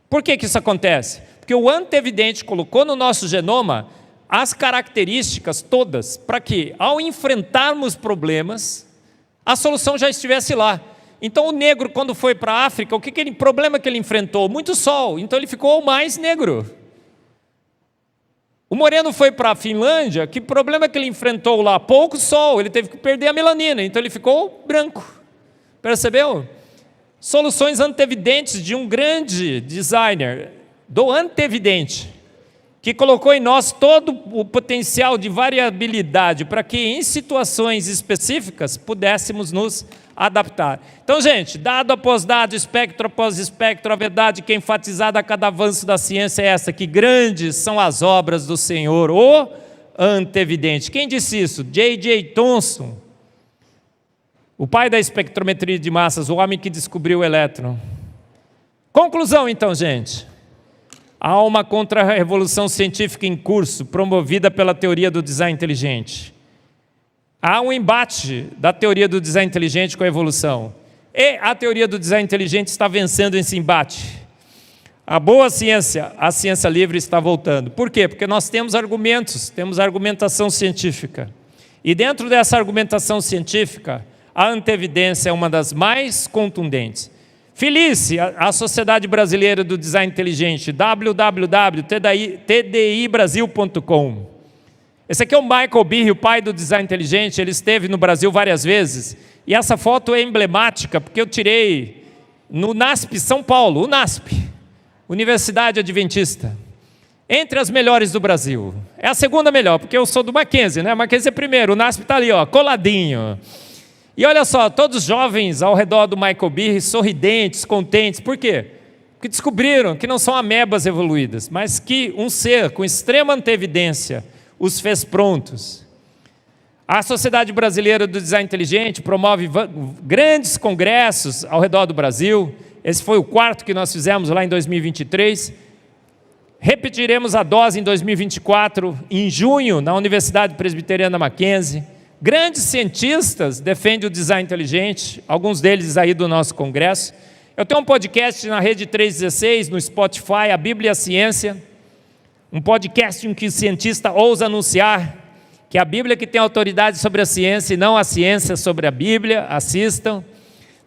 Por que isso acontece? Porque o antevidente colocou no nosso genoma as características todas para que, ao enfrentarmos problemas, a solução já estivesse lá. Então o negro, quando foi para a África, problema que ele enfrentou? Muito sol, então ele ficou mais negro. O moreno foi para a Finlândia, que problema que ele enfrentou lá? Pouco sol, ele teve que perder a melanina, então ele ficou branco. Percebeu? Soluções antevidentes de um grande designer, do antevidente, que colocou em nós todo o potencial de variabilidade para que em situações específicas pudéssemos nos adaptar. Então, gente, dado após dado, espectro após espectro, a verdade que é enfatizada a cada avanço da ciência é essa, que grandes são as obras do Senhor, o antevidente. Quem disse isso? J.J. Thomson, o pai da espectrometria de massas, o homem que descobriu o elétron. Conclusão, então, gente. Há uma contra-revolução científica em curso, promovida pela teoria do design inteligente. Há um embate da teoria do design inteligente com a evolução. E a teoria do design inteligente está vencendo esse embate. A boa ciência, a ciência livre, está voltando. Por quê? Porque nós temos argumentos, temos argumentação científica. E dentro dessa argumentação científica, a antevidência é uma das mais contundentes. Felice, a Sociedade Brasileira do Design Inteligente, www.tdibrasil.com. Esse aqui é o Michael Behe, o pai do design inteligente. Ele esteve no Brasil várias vezes. E essa foto é emblemática, porque eu tirei no NASP São Paulo, o NASP, Universidade Adventista. Entre as melhores do Brasil. É a segunda melhor, porque eu sou do Mackenzie, né? Mackenzie é primeiro, o NASP está ali, ó, coladinho. E olha só, todos jovens ao redor do Michael Behe, sorridentes, contentes. Por quê? Porque descobriram que não são amebas evoluídas, mas que um ser com extrema antevidência os fez prontos. A Sociedade Brasileira do Design Inteligente promove grandes congressos ao redor do Brasil. Esse foi o 4º que nós fizemos lá em 2023. Repetiremos a dose em 2024, em junho, na Universidade Presbiteriana Mackenzie. Grandes cientistas defendem o design inteligente, alguns deles aí do nosso congresso. Eu tenho um podcast na Rede 316, no Spotify, a Bíblia e a Ciência. Um podcast em que o cientista ousa anunciar que a Bíblia que tem autoridade sobre a ciência e não a ciência sobre a Bíblia. Assistam.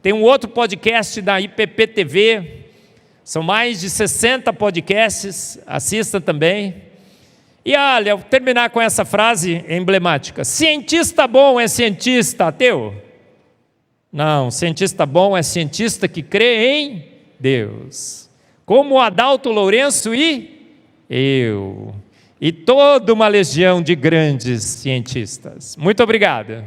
Tem um outro podcast da IPP TV, são mais de 60 podcasts, assistam também. E olha, eu vou terminar com essa frase emblemática: cientista bom é cientista ateu? Não, cientista bom é cientista que crê em Deus, como Adalto Lourenço e eu, e toda uma legião de grandes cientistas. Muito obrigado.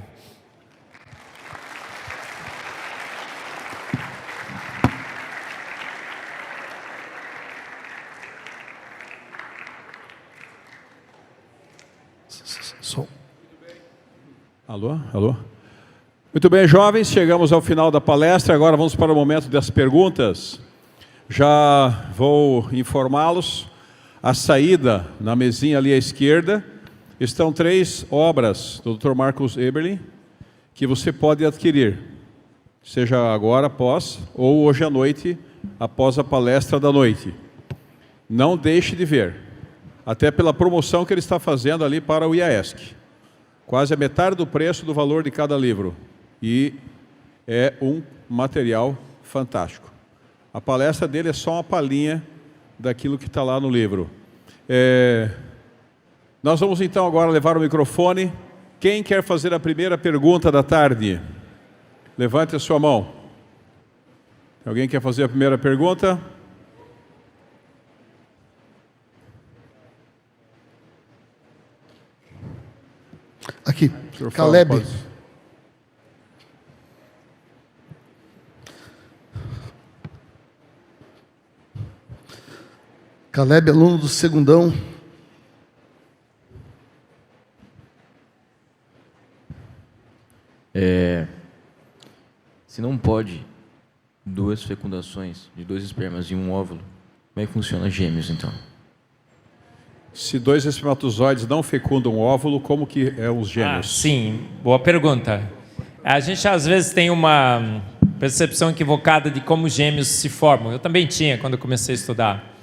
Alô? Alô? Muito bem, jovens, chegamos ao final da palestra, agora vamos para o momento das perguntas. Já vou informá-los, à saída, na mesinha ali à esquerda, estão 3 obras do Dr. Marcus Eberlin, que você pode adquirir, seja agora, após, ou hoje à noite, após a palestra da noite. Não deixe de ver, até pela promoção que ele está fazendo ali para o IAESC. Quase a metade do preço do valor de cada livro. E é um material fantástico. A palestra dele é só uma palhinha daquilo que está lá no livro. Nós vamos então agora levar o microfone. Quem quer fazer a primeira pergunta da tarde? Levante a sua mão. Alguém quer fazer a primeira pergunta? Aqui, Caleb. Caleb, aluno do segundão. Se não pode duas fecundações de 2 espermas e um óvulo, como é que funciona gêmeos, então? Se 2 espermatozoides não fecundam o óvulo, como que é os gêmeos? Sim, boa pergunta. A gente às vezes tem uma percepção equivocada de como gêmeos se formam. Eu também tinha quando comecei a estudar.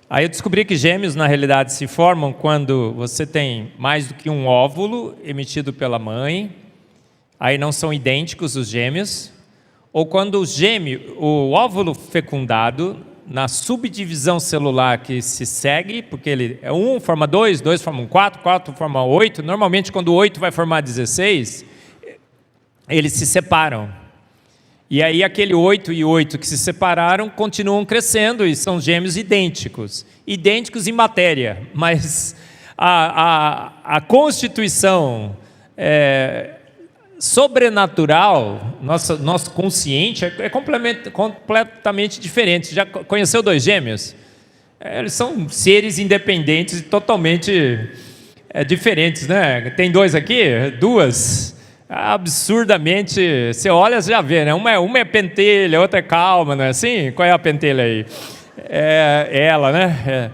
Aí eu descobri que gêmeos, na realidade, se formam quando você tem mais do que um óvulo emitido pela mãe, aí não são idênticos os gêmeos, ou quando o óvulo fecundado, na subdivisão celular que se segue, porque ele é 1 forma 2, 2 forma 4, 4 forma 8, normalmente quando o 8 vai formar 16, eles se separam. E aí aquele 8 e 8 que se separaram continuam crescendo e são gêmeos idênticos. Idênticos em matéria, mas a constituição sobrenatural, nosso consciente é completamente diferente. Já conheceu 2 gêmeos? Eles são seres independentes e totalmente diferentes, né? Tem 2 aqui, 2... absurdamente, você olha, você já vê, né? Uma é pentelha, outra é calma, não é assim? Qual é a pentelha aí? É ela, né?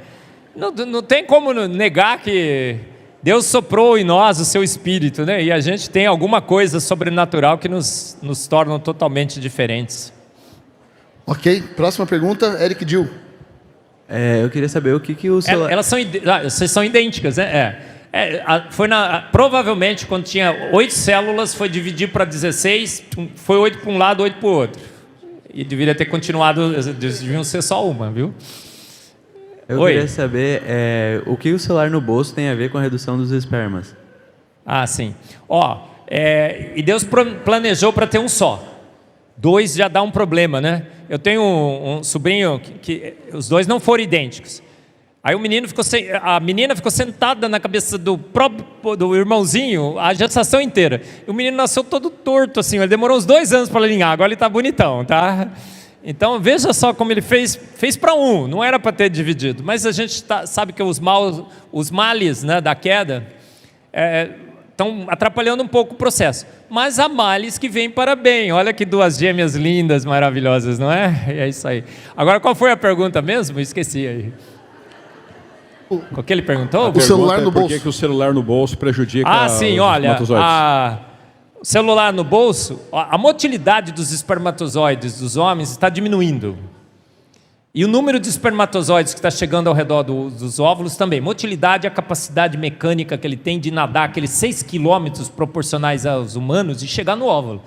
Não tem como negar que Deus soprou em nós o seu espírito, né? E a gente tem alguma coisa sobrenatural que nos torna totalmente diferentes. Ok, próxima pergunta, Eric Dil. Eu queria saber o que o celular... Vocês são idênticas, né? Provavelmente, quando tinha 8 células, foi dividir para 16, foi 8 para um lado, 8 para o outro. E deveria ter continuado, deviam ser só uma, viu? Eu queria saber o que o celular no bolso tem a ver com a redução dos espermas. Ah, sim. E Deus planejou para ter um só. 2 já dá um problema, né? Eu tenho um sobrinho que os 2 não foram idênticos. Aí a menina ficou sentada na cabeça do irmãozinho a gestação inteira. E o menino nasceu todo torto, assim. Ele demorou uns 2 anos para alinhar. Agora ele está bonitão, tá? Então veja só como ele fez para um. Não era para ter dividido. Mas a gente sabe que os males, né, da queda estão atrapalhando um pouco o processo. Mas há males que vêm para bem. Olha que 2 gêmeas lindas, maravilhosas, não é? É isso aí. Agora qual foi a pergunta mesmo? Esqueci aí. O que ele perguntou? O celular no bolso. Por que o celular no bolso prejudica sim, os olha, espermatozoides? o celular no bolso, a motilidade dos espermatozoides dos homens está diminuindo. E o número de espermatozoides que está chegando ao redor dos óvulos também. Motilidade é a capacidade mecânica que ele tem de nadar aqueles 6 quilômetros proporcionais aos humanos e chegar no óvulo.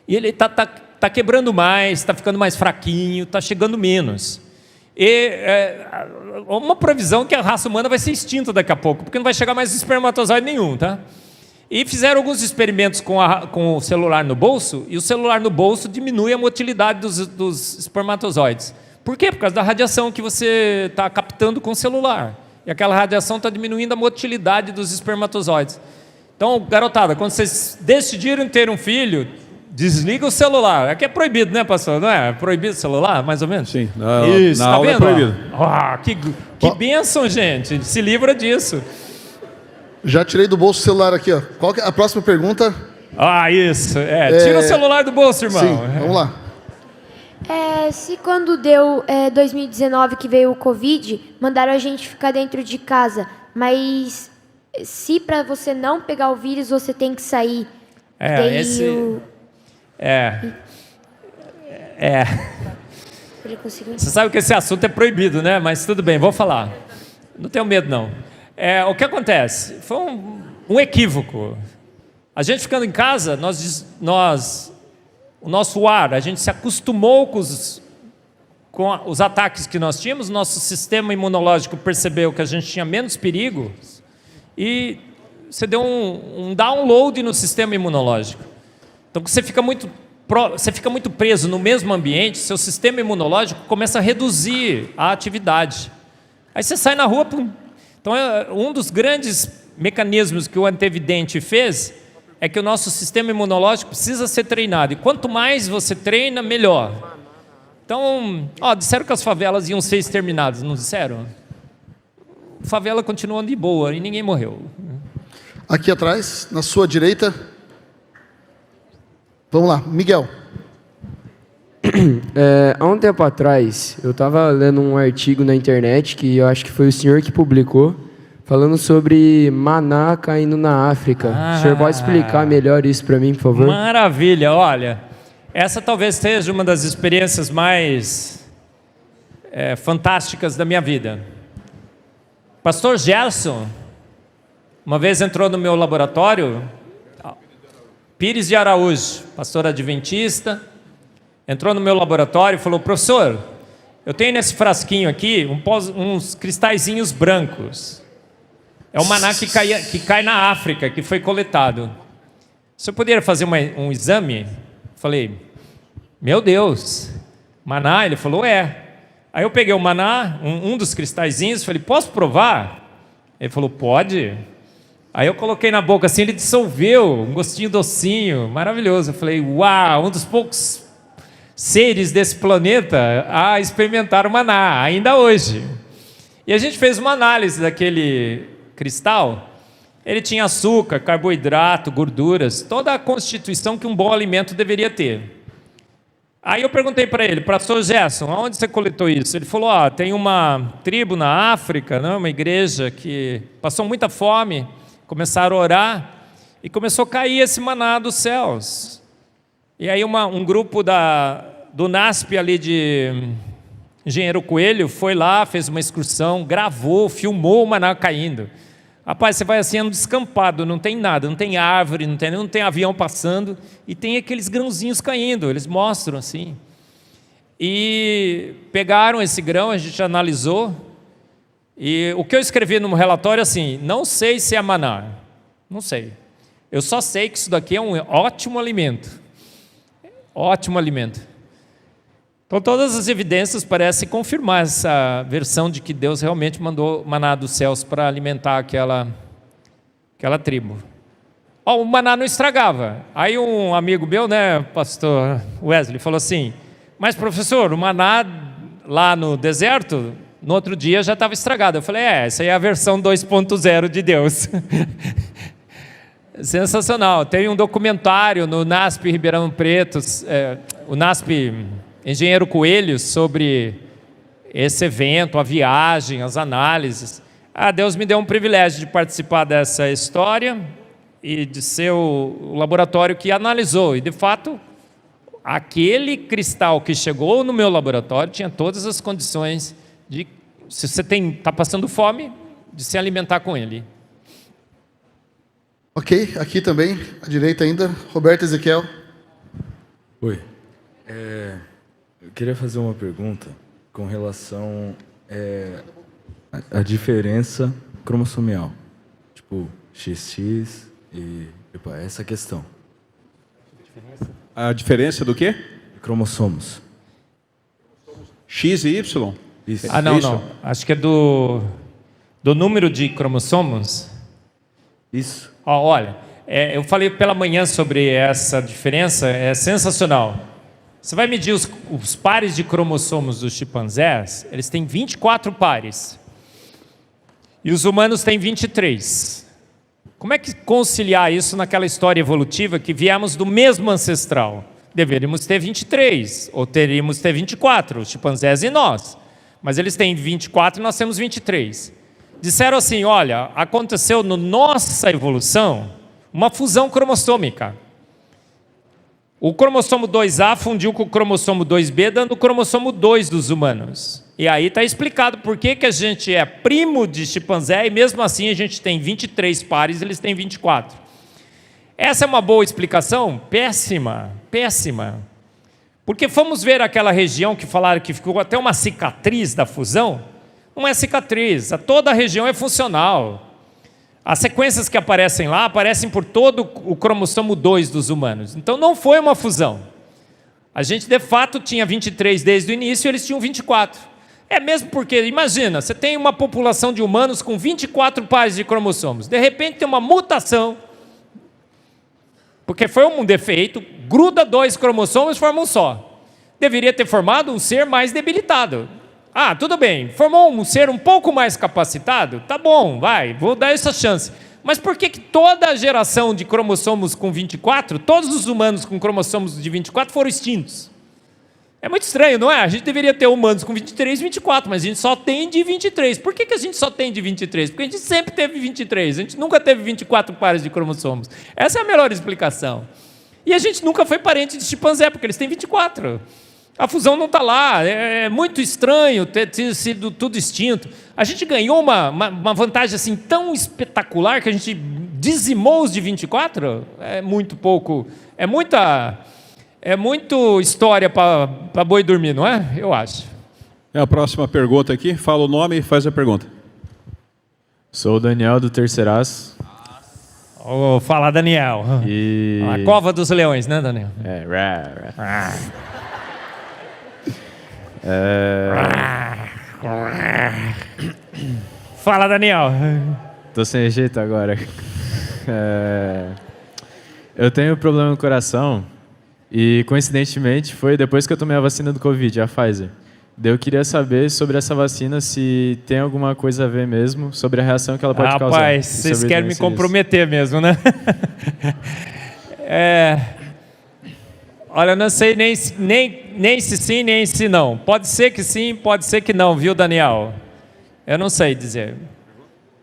E ele está quebrando mais, está ficando mais fraquinho, está chegando menos. E uma previsão que a raça humana vai ser extinta daqui a pouco, porque não vai chegar mais espermatozoide nenhum, tá? E fizeram alguns experimentos com o celular no bolso, e o celular no bolso diminui a motilidade dos espermatozoides. Por quê? Por causa da radiação que você está captando com o celular. E aquela radiação está diminuindo a motilidade dos espermatozoides. Então, garotada, quando vocês decidirem ter um filho, desliga o celular. Aqui é proibido, né, pastor? Não é? Proibido o celular, mais ou menos? Sim, isso, na tá aula vendo? é proibido. Que bênção, gente. Se livra disso. Já tirei do bolso o celular aqui, ó. Qual que é a próxima pergunta? Isso. Tira o celular do bolso, irmão. Sim, vamos lá. Se quando deu 2019 que veio o Covid, mandaram a gente ficar dentro de casa, mas se para você não pegar o vírus, você tem que sair. Você sabe que esse assunto é proibido, né? Mas tudo bem, vou falar. Não tenho medo, não. O que acontece? Foi um equívoco. A gente ficando em casa, o nosso ar, a gente se acostumou com os ataques que nós tínhamos, nosso sistema imunológico percebeu que a gente tinha menos perigo e você deu um download no sistema imunológico. Então, você fica muito preso no mesmo ambiente, seu sistema imunológico começa a reduzir a atividade. Aí você sai na rua... Então, um dos grandes mecanismos que o antevidente fez é que o nosso sistema imunológico precisa ser treinado. E quanto mais você treina, melhor. Então, disseram que as favelas iam ser exterminadas, não disseram? A favela continua de boa e ninguém morreu. Aqui atrás, na sua direita. Vamos lá, Miguel. Há um tempo atrás, eu estava lendo um artigo na internet, que eu acho que foi o senhor que publicou, falando sobre maná caindo na África. O senhor pode explicar melhor isso para mim, por favor? Maravilha, olha, essa talvez seja uma das experiências mais fantásticas da minha vida. Pastor Gerson, uma vez entrou no meu laboratório, Pires de Araújo, pastor adventista, entrou no meu laboratório e falou: professor, eu tenho nesse frasquinho aqui uns cristalzinhos brancos. É o maná que cai na África, que foi coletado. O senhor poderia fazer um exame? Falei: meu Deus, maná? Ele falou: é. Aí eu peguei o maná, um dos cristalzinhos, falei: posso provar? Ele falou: pode. Aí eu coloquei na boca assim, ele dissolveu, um gostinho docinho, maravilhoso. Eu falei: uau, um dos poucos seres desse planeta a experimentar o maná, ainda hoje. E a gente fez uma análise daquele cristal. Ele tinha açúcar, carboidrato, gorduras, toda a constituição que um bom alimento deveria ter. Aí eu perguntei para ele: pastor Gerson, onde você coletou isso? Ele falou: tem uma tribo na África, né, uma igreja que passou muita fome, começaram a orar e começou a cair esse maná dos céus. E aí um grupo do NASP ali de Engenheiro Coelho foi lá, fez uma excursão, gravou, filmou o maná caindo. Rapaz, você vai assim, no descampado, não tem nada, não tem árvore, não tem avião passando, e tem aqueles grãozinhos caindo, eles mostram assim. E pegaram esse grão, a gente analisou, e o que eu escrevi no relatório assim: não sei se é maná, não sei. Eu só sei que isso daqui é um ótimo alimento. Ótimo alimento. Então todas as evidências parecem confirmar essa versão de que Deus realmente mandou maná dos céus para alimentar aquela tribo. O maná não estragava. Aí um amigo meu, né, pastor Wesley, falou assim: mas professor, o maná lá no deserto, no outro dia já estava estragado. Eu falei: essa aí é a versão 2.0 de Deus. Sensacional. Tem um documentário no NASP Ribeirão Preto, o NASP Engenheiro Coelho, sobre esse evento, a viagem, as análises. Deus me deu um privilégio de participar dessa história e de ser o laboratório que analisou. E, de fato, aquele cristal que chegou no meu laboratório tinha todas as condições de, se você está passando fome, de se alimentar com ele. Ok, aqui também, à direita ainda, Roberto Ezequiel. Oi. Eu queria fazer uma pergunta com relação à diferença cromossomial. Tipo, XX e essa questão. A diferença do quê? Cromossomos. X e Y? Isso. Não. Acho que é do número de cromossomos. Isso. Olha, eu falei pela manhã sobre essa diferença, é sensacional. Você vai medir os pares de cromossomos dos chimpanzés, eles têm 24 pares. E os humanos têm 23. Como é que conciliar isso naquela história evolutiva que viemos do mesmo ancestral? Deveríamos ter 23, ou teríamos ter 24, os chimpanzés e nós. Mas eles têm 24 e nós temos 23. Disseram assim: olha, aconteceu na nossa evolução uma fusão cromossômica. O cromossomo 2A fundiu com o cromossomo 2B, dando o cromossomo 2 dos humanos. E aí está explicado por que a gente é primo de chimpanzé e mesmo assim a gente tem 23 pares, eles têm 24. Essa é uma boa explicação? Péssima, péssima. Porque fomos ver aquela região que falaram que ficou até uma cicatriz da fusão. Não é cicatriz, toda a região é funcional. As sequências que aparecem lá, aparecem por todo o cromossomo 2 dos humanos. Então não foi uma fusão. A gente de fato tinha 23 desde o início e eles tinham 24. É mesmo porque, imagina, você tem uma população de humanos com 24 pares de cromossomos. De repente tem uma mutação, porque foi um defeito, gruda 2 cromossomos e forma um só. Deveria ter formado um ser mais debilitado. Tudo bem, formou um ser um pouco mais capacitado? Tá bom, vou dar essa chance. Mas por que toda a geração de cromossomos com 24, todos os humanos com cromossomos de 24 foram extintos? É muito estranho, não é? A gente deveria ter humanos com 23, 24, mas a gente só tem de 23. Por que a gente só tem de 23? Porque a gente sempre teve 23, a gente nunca teve 24 pares de cromossomos. Essa é a melhor explicação. E a gente nunca foi parente de chimpanzé, porque eles têm 24. A fusão não está lá. É muito estranho ter sido tudo extinto. A gente ganhou uma vantagem assim tão espetacular que a gente dizimou os de 24. É muito pouco. É muito história para boi dormir, não é? Eu acho. É a próxima pergunta aqui. Fala o nome e faz a pergunta. Sou o Daniel do Terceiraço. Oh, fala, Daniel. E... A cova dos leões, né, Daniel? Fala, Daniel. Tô sem jeito agora. Eu tenho problema no coração e, coincidentemente, foi depois que eu tomei a vacina do Covid, a Pfizer. Daí eu queria saber sobre essa vacina, se tem alguma coisa a ver mesmo, sobre a reação que ela pode causar. Rapaz, vocês querem me comprometer mesmo, né? Olha, eu não sei nem se sim, nem se não. Pode ser que sim, pode ser que não, viu, Daniel? Eu não sei dizer.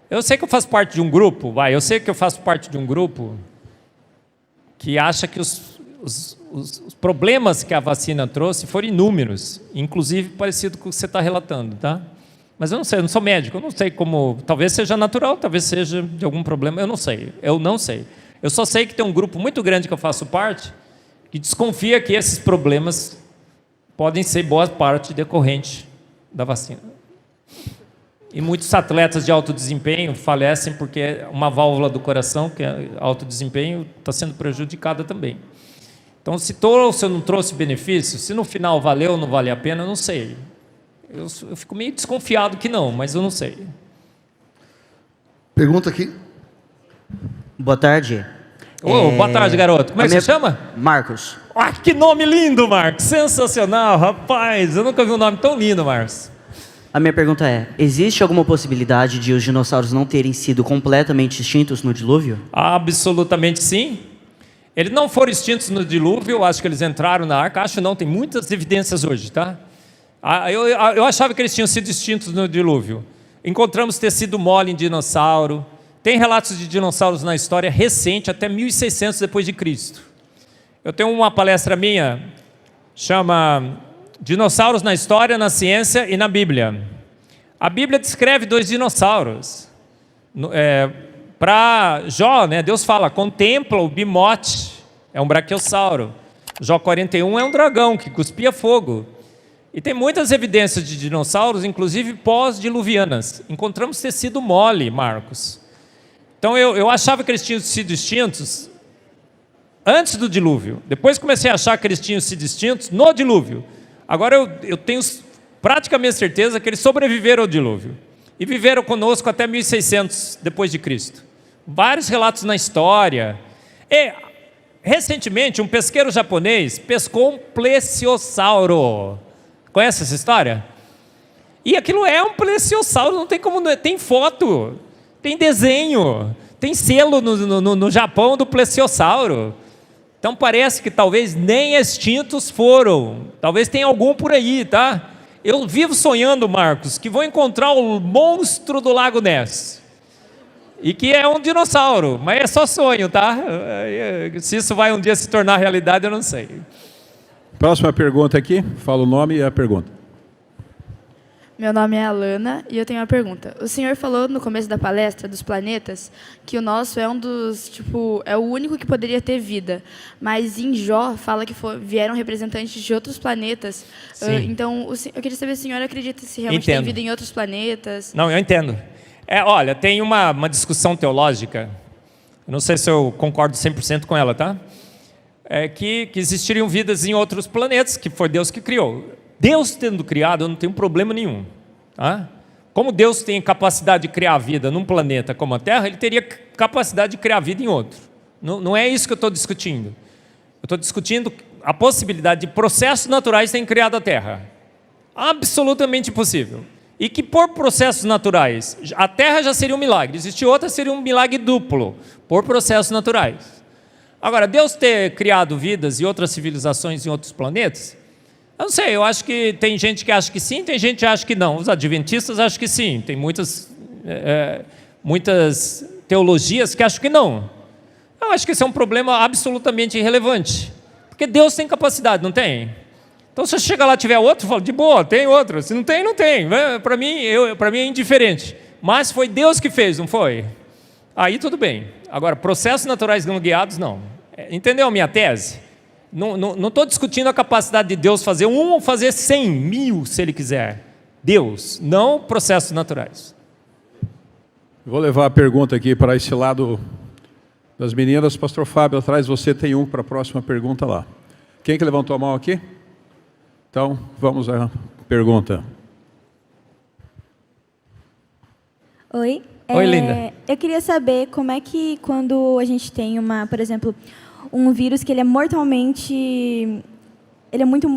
Eu sei que eu faço parte de um grupo, que acha que os problemas que a vacina trouxe foram inúmeros, inclusive parecido com o que você está relatando, tá? Mas eu não sei, eu não sou médico, eu não sei como... Talvez seja natural, talvez seja de algum problema, eu não sei. Eu só sei que tem um grupo muito grande que eu faço parte que desconfia que esses problemas podem ser boa parte decorrente da vacina. E muitos atletas de alto desempenho falecem porque uma válvula do coração, que é alto desempenho, está sendo prejudicada também. Então, se trouxe ou não trouxe benefício, se no final valeu ou não vale a pena, eu não sei. Eu fico meio desconfiado que não, mas eu não sei. Pergunta aqui. Boa tarde. Boa tarde, garoto. Como é que você chama? Marcos. Ah, que nome lindo, Marcos. Sensacional, rapaz. Eu nunca vi um nome tão lindo, Marcos. A minha pergunta é, existe alguma possibilidade de os dinossauros não terem sido completamente extintos no dilúvio? Absolutamente sim. Eles não foram extintos no dilúvio, acho que eles entraram na arca, acho não, tem muitas evidências hoje, tá? Eu achava que eles tinham sido extintos no dilúvio. Encontramos tecido mole em dinossauro, tem relatos de dinossauros na história recente, até 1600 depois de Cristo. Eu tenho uma palestra minha, chama Dinossauros na História, na Ciência e na Bíblia. A Bíblia descreve 2 dinossauros. Para Jó, né, Deus fala, contempla o bimote, é um braquiossauro. Jó 41 é um dragão que cuspia fogo. E tem muitas evidências de dinossauros, inclusive pós-diluvianas. Encontramos tecido mole, Marcos. Então eu achava que eles tinham sido extintos antes do dilúvio. Depois comecei a achar que eles tinham sido extintos no dilúvio. Agora eu tenho praticamente certeza que eles sobreviveram ao dilúvio. E viveram conosco até 1600 depois de Cristo. Vários relatos na história. E, recentemente, um pesqueiro japonês pescou um plesiosauro. Conhece essa história? E aquilo é um plesiosauro, não tem como... Tem foto, tem desenho, tem selo no Japão do plesiosauro. Então parece que talvez nem extintos foram. Talvez tenha algum por aí, tá? Eu vivo sonhando, Marcos, que vou encontrar o monstro do Lago Ness. E que é um dinossauro, mas é só sonho, tá? Se isso vai um dia se tornar realidade, eu não sei. Próxima pergunta aqui, fala o nome e a pergunta. Meu nome é Alana e eu tenho uma pergunta. O senhor falou no começo da palestra dos planetas que o nosso é um dos, é o único que poderia ter vida. Mas em Jó fala que vieram representantes de outros planetas. Então, eu queria saber se o senhor acredita se realmente tem vida em outros planetas. Não, eu entendo. Olha, tem uma discussão teológica, eu não sei se eu concordo 100% com ela, tá? Que existiriam vidas em outros planetas, que foi Deus que criou. Deus tendo criado, eu não tenho problema nenhum. Tá? Como Deus tem capacidade de criar vida num planeta como a Terra, Ele teria capacidade de criar vida em outro. Não é isso que eu estou discutindo. Eu estou discutindo a possibilidade de processos naturais terem criado a Terra. Absolutamente impossível. E que por processos naturais, a Terra já seria um milagre. Existe outra, seria um milagre duplo, por processos naturais. Agora, Deus ter criado vidas e outras civilizações em outros planetas, Eu não sei, eu acho que tem gente que acha que sim, tem gente que acha que não. Os adventistas acham que sim, tem muitas teologias que acham que não. Eu acho que esse é um problema absolutamente irrelevante, porque Deus tem capacidade, não tem? Então, se você chegar lá e tiver outro, fala, de boa, tem outro. Se não tem, não tem. Para mim é indiferente. Mas foi Deus que fez, não foi? Aí tudo bem. Agora, processos naturais não guiados, não. Entendeu a minha tese? Não estou discutindo a capacidade de Deus fazer 1 ou fazer 100, 1000, se Ele quiser. Deus, não processos naturais. Vou levar a pergunta aqui para esse lado das meninas. Pastor Fábio, atrás você tem para a próxima pergunta lá. Quem que levantou a mão aqui? Então, vamos à pergunta. Oi. Oi, linda. Eu queria saber como é que quando a gente tem por exemplo, um vírus que ele é mortalmente... Ele é muito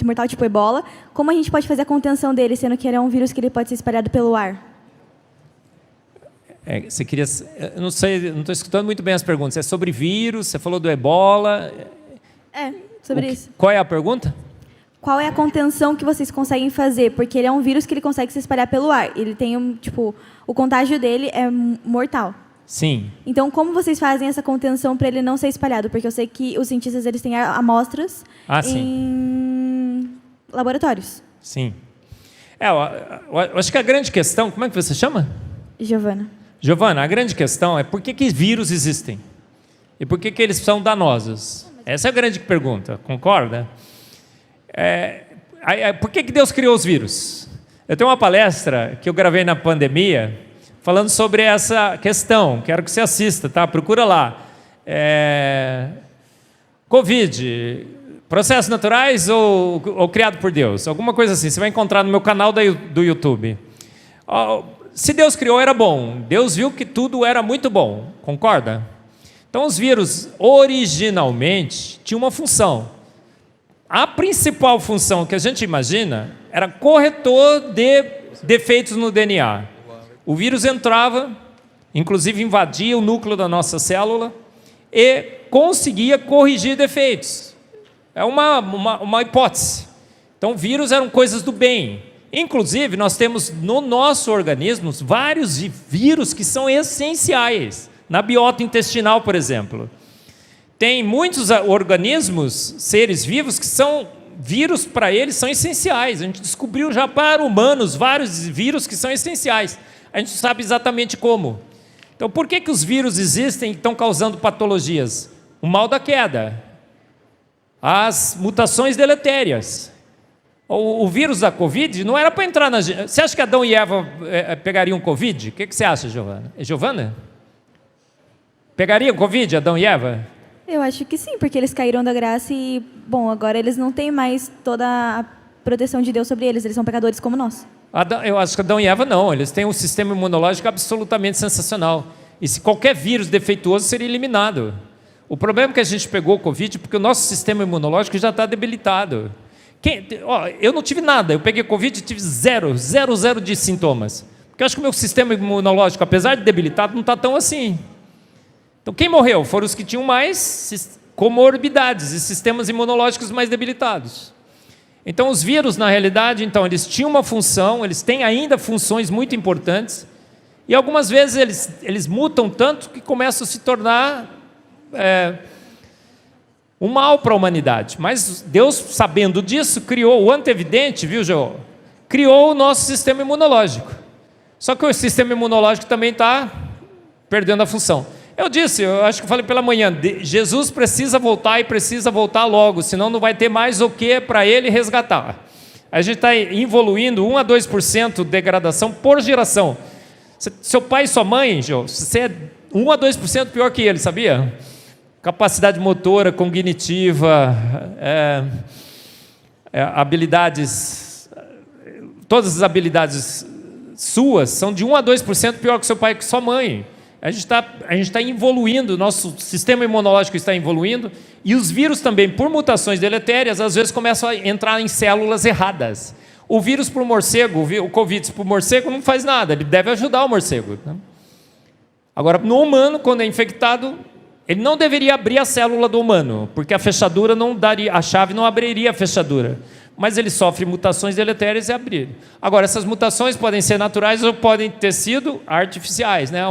mortal, tipo ebola. Como a gente pode fazer a contenção dele, sendo que ele é um vírus que ele pode ser espalhado pelo ar? Você queria... Eu não sei, não estou escutando muito bem as perguntas. É sobre vírus, você falou do ebola. Sobre isso. Qual é a pergunta? Qual é a contenção que vocês conseguem fazer? Porque ele é um vírus que ele consegue se espalhar pelo ar. Ele tem o contágio dele é mortal. Sim. Então, como vocês fazem essa contenção para ele não ser espalhado? Porque eu sei que os cientistas eles têm amostras em laboratórios. Sim. Eu acho que a grande questão... Como é que você chama? Giovana. Giovana, a grande questão é por que vírus existem? E por que eles são danosos? Essa é a grande pergunta, concorda? Por que Deus criou os vírus? Eu tenho uma palestra que eu gravei na pandemia falando sobre essa questão. Quero que você assista, tá? Procura lá. Covid, processos naturais ou criado por Deus? Alguma coisa assim. Você vai encontrar no meu canal do YouTube. Se Deus criou, era bom. Deus viu que tudo era muito bom. Concorda? Então, os vírus, originalmente, tinham uma função. A principal função que a gente imagina era corretor de defeitos no DNA. O vírus entrava, inclusive invadia o núcleo da nossa célula e conseguia corrigir defeitos. É uma hipótese. Então, vírus eram coisas do bem. Inclusive, nós temos no nosso organismo vários vírus que são essenciais. Na biota intestinal, por exemplo. Tem muitos organismos, seres vivos, que são vírus para eles são essenciais. A gente descobriu já para humanos vários vírus que são essenciais. A gente sabe exatamente como. Então, por que os vírus existem e estão causando patologias? O mal da queda, as mutações deletérias. O vírus da Covid não era para entrar na... Você acha que Adão e Eva pegariam Covid? O que você acha, Giovana? É Giovana? Pegaria Covid, Adão e Eva? Eu acho que sim, porque eles caíram da graça e, bom, agora eles não têm mais toda a proteção de Deus sobre eles são pecadores como nós. Eu acho que Adão e Eva não, eles têm um sistema imunológico absolutamente sensacional. E se qualquer vírus defeituoso seria eliminado. O problema é que a gente pegou o Covid porque o nosso sistema imunológico já está debilitado. Eu não tive nada, eu peguei Covid e tive zero de sintomas. Porque eu acho que o meu sistema imunológico, apesar de debilitado, não está tão assim. Então, quem morreu foram os que tinham mais comorbidades e sistemas imunológicos mais debilitados. Então, os vírus, na realidade, eles tinham uma função, eles têm ainda funções muito importantes, e algumas vezes eles mutam tanto que começam a se tornar um mal para a humanidade. Mas Deus, sabendo disso, criou o antevidente, viu, João? Criou o nosso sistema imunológico. Só que o sistema imunológico também está perdendo a função. Eu acho que eu falei pela manhã, Jesus precisa voltar e precisa voltar logo, senão não vai ter mais o que para ele resgatar. A gente está evoluindo 1 a 2% de degradação por geração. Seu pai e sua mãe, Jô, você é 1 a 2% pior que ele, sabia? Capacidade motora, cognitiva, habilidades, todas as habilidades suas são de 1 a 2% pior que seu pai e que sua mãe. A gente está evoluindo, nosso sistema imunológico está evoluindo, e os vírus também, por mutações deletérias, às vezes começam a entrar em células erradas. O vírus para o morcego, o Covid para o morcego não faz nada, ele deve ajudar o morcego. Né? Agora, no humano, quando é infectado, ele não deveria abrir a célula do humano, porque a fechadura não daria, a chave não abriria a fechadura. mas ele sofre mutações deletérias e abrir. Agora, essas mutações podem ser naturais ou podem ter sido artificiais, né?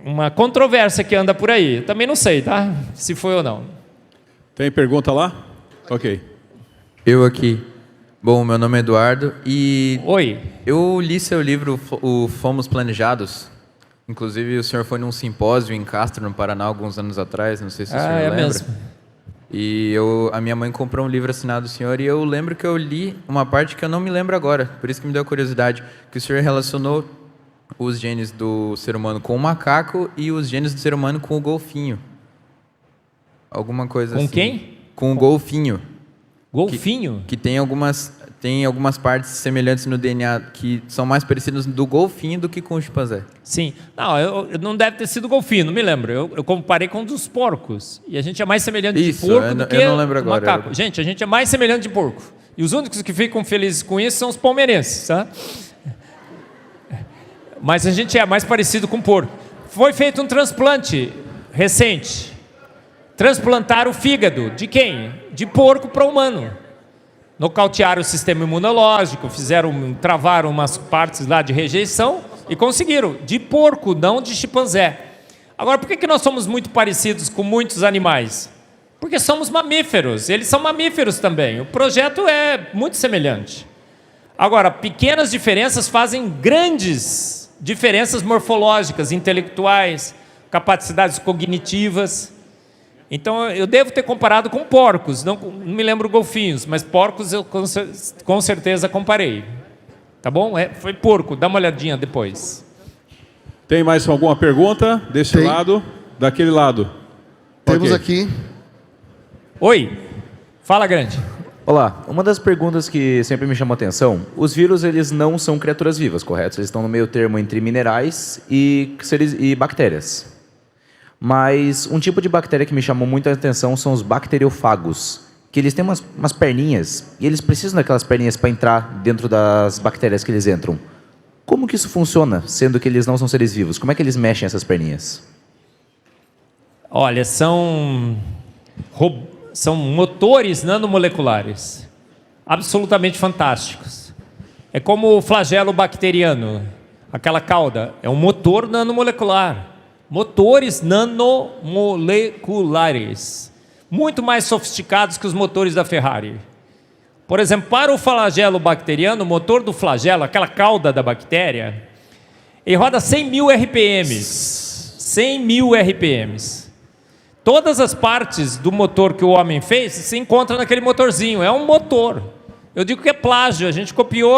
Uma controvérsia que anda por aí. Também não sei, tá? Se foi ou não. Tem pergunta lá? Ok. Eu aqui. Bom, meu nome é Eduardo e... Oi. Eu li seu livro, o Fomos Planejados. Inclusive, o senhor foi num simpósio em Castro, no Paraná, alguns anos atrás. Não sei se o senhor lembra. Mesmo. E a minha mãe comprou um livro assinado do senhor e eu lembro que eu li uma parte que eu não me lembro agora. Por isso que me deu curiosidade. Que o senhor relacionou os genes do ser humano com o macaco e os genes do ser humano com o golfinho. Alguma coisa assim. Com quem? Com o golfinho. Golfinho? Que tem algumas partes semelhantes no DNA que são mais parecidas do golfinho do que com o chimpanzé. Sim. Não, não deve ter sido golfinho, não me lembro. Eu comparei com um dos porcos. E a gente é mais semelhante de porco do que eu não lembro agora, macaco. Gente, a gente é mais semelhante de porco. E os únicos que ficam felizes com isso são os palmeirenses, tá? Mas a gente é mais parecido com porco. Foi feito um transplante recente. Transplantaram o fígado. De quem? De porco para humano. Nocautearam o sistema imunológico, travaram umas partes lá de rejeição e conseguiram. De porco, não de chimpanzé. Agora, por que nós somos muito parecidos com muitos animais? Porque somos mamíferos. Eles são mamíferos também. O projeto é muito semelhante. Agora, pequenas diferenças fazem grandes diferenças morfológicas, intelectuais, capacidades cognitivas. Então, eu devo ter comparado com porcos, não me lembro golfinhos, mas porcos eu com certeza comparei. Tá bom? Foi porco, dá uma olhadinha depois. Tem mais alguma pergunta desse lado? Daquele lado? Temos aqui. Oi, fala grande. Olá, uma das perguntas que sempre me chamou a atenção, os vírus eles não são criaturas vivas, correto? Eles estão no meio termo entre minerais e bactérias. Mas um tipo de bactéria que me chamou muito a atenção são os bacteriofagos, que eles têm umas perninhas, e eles precisam daquelas perninhas para entrar dentro das bactérias que eles entram. Como que isso funciona, sendo que eles não são seres vivos? Como é que eles mexem essas perninhas? Olha, são motores nanomoleculares, absolutamente fantásticos. É como o flagelo bacteriano, aquela cauda, é um motor nanomolecular. Motores nanomoleculares, muito mais sofisticados que os motores da Ferrari. Por exemplo, para o flagelo bacteriano, o motor do flagelo, aquela cauda da bactéria, ele roda 100.000 RPMs. 100.000 RPMs. Todas as partes do motor que o homem fez se encontram naquele motorzinho. É um motor. Eu digo que é plágio. A gente copiou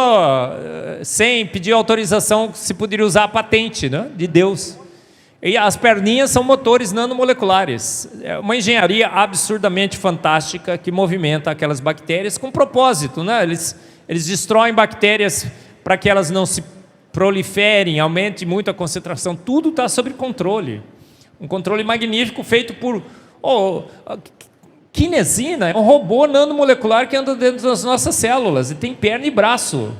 sem pedir autorização se poderia usar a patente, né, de Deus. E as perninhas são motores nanomoleculares. É uma engenharia absurdamente fantástica que movimenta aquelas bactérias com propósito, né? Eles destroem bactérias para que elas não se proliferem, aumente muito a concentração. Tudo está sob controle. Um controle magnífico feito por... quinesina é um robô nanomolecular que anda dentro das nossas células e tem perna e braço.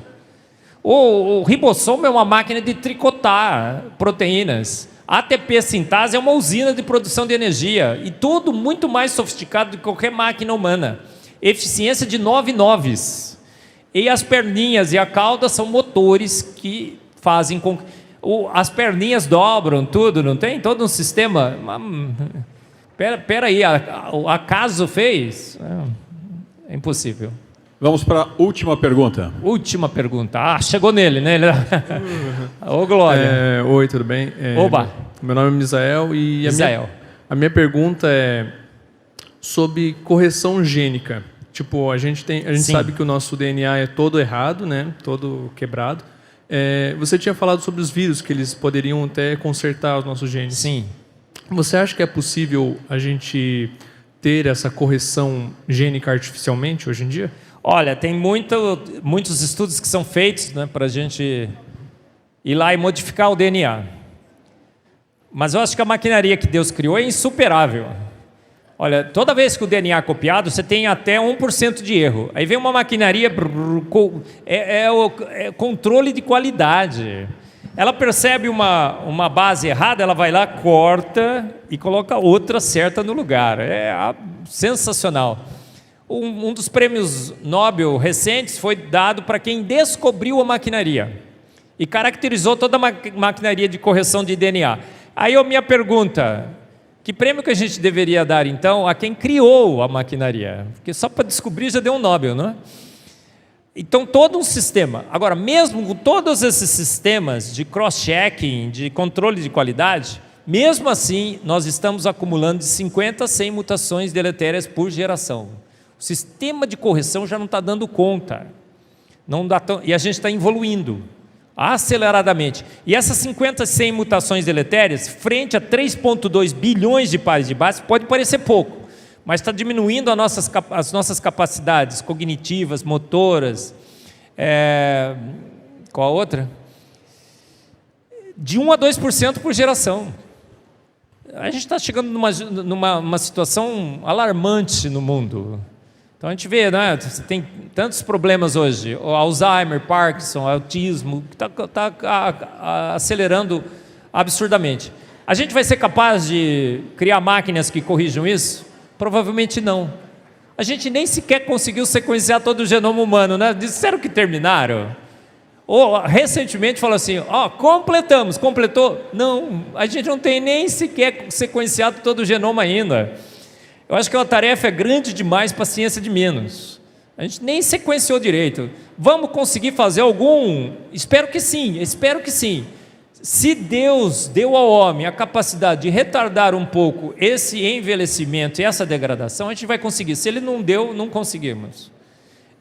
O ribossomo é uma máquina de tricotar proteínas. A ATP sintase é uma usina de produção de energia e tudo muito mais sofisticado do que qualquer máquina humana. Eficiência de 9 noves. E as perninhas e a cauda são motores que fazem com... As perninhas dobram tudo, não tem? Todo um sistema... Pera aí, acaso fez? É impossível. Vamos para a última pergunta. Última pergunta. Chegou nele, né? Ô, Glória. Oi, tudo bem? Oba. Meu nome é Misael e a minha pergunta é sobre correção gênica. Tipo, a gente sabe que o nosso DNA é todo errado, né? Todo quebrado. Você tinha falado sobre os vírus, que eles poderiam até consertar os nossos genes. Sim. Você acha que é possível a gente ter essa correção gênica artificialmente hoje em dia? Olha, tem muitos estudos que são feitos, né, para a gente ir lá e modificar o DNA. Mas eu acho que a maquinaria que Deus criou é insuperável. Olha, toda vez que o DNA é copiado, você tem até 1% de erro. Aí vem uma maquinaria, é controle de qualidade. Ela percebe uma base errada, ela vai lá, corta e coloca outra certa no lugar. Sensacional. Um dos prêmios Nobel recentes foi dado para quem descobriu a maquinaria e caracterizou toda a maquinaria de correção de DNA. Aí a minha pergunta, que prêmio que a gente deveria dar então a quem criou a maquinaria? Porque só para descobrir já deu um Nobel, não é? Então, todo um sistema. Agora, mesmo com todos esses sistemas de cross-checking, de controle de qualidade, mesmo assim, nós estamos acumulando de 50 a 100 mutações deletérias por geração. O sistema de correção já não está dando conta. E a gente está evoluindo aceleradamente. E essas 50 a 100 mutações deletérias, frente a 3,2 bilhões de pares de base, pode parecer pouco, mas está diminuindo as nossas capacidades cognitivas, motoras. Qual a outra? De 1 a 2% por geração. A gente está chegando numa situação alarmante no mundo. Então a gente vê, né, tem tantos problemas hoje, o Alzheimer, Parkinson, autismo, que está acelerando absurdamente. A gente vai ser capaz de criar máquinas que corrijam isso? Provavelmente não. A gente nem sequer conseguiu sequenciar todo o genoma humano, né? Disseram que terminaram. Ou recentemente falou assim, completamos, completou? Não, a gente não tem nem sequer sequenciado todo o genoma ainda. Eu acho que a tarefa é grande demais para a ciência de menos. A gente nem sequenciou direito. Vamos conseguir fazer algum? Espero que sim, espero que sim. Se Deus deu ao homem a capacidade de retardar um pouco esse envelhecimento e essa degradação, a gente vai conseguir. Se Ele não deu, não conseguimos.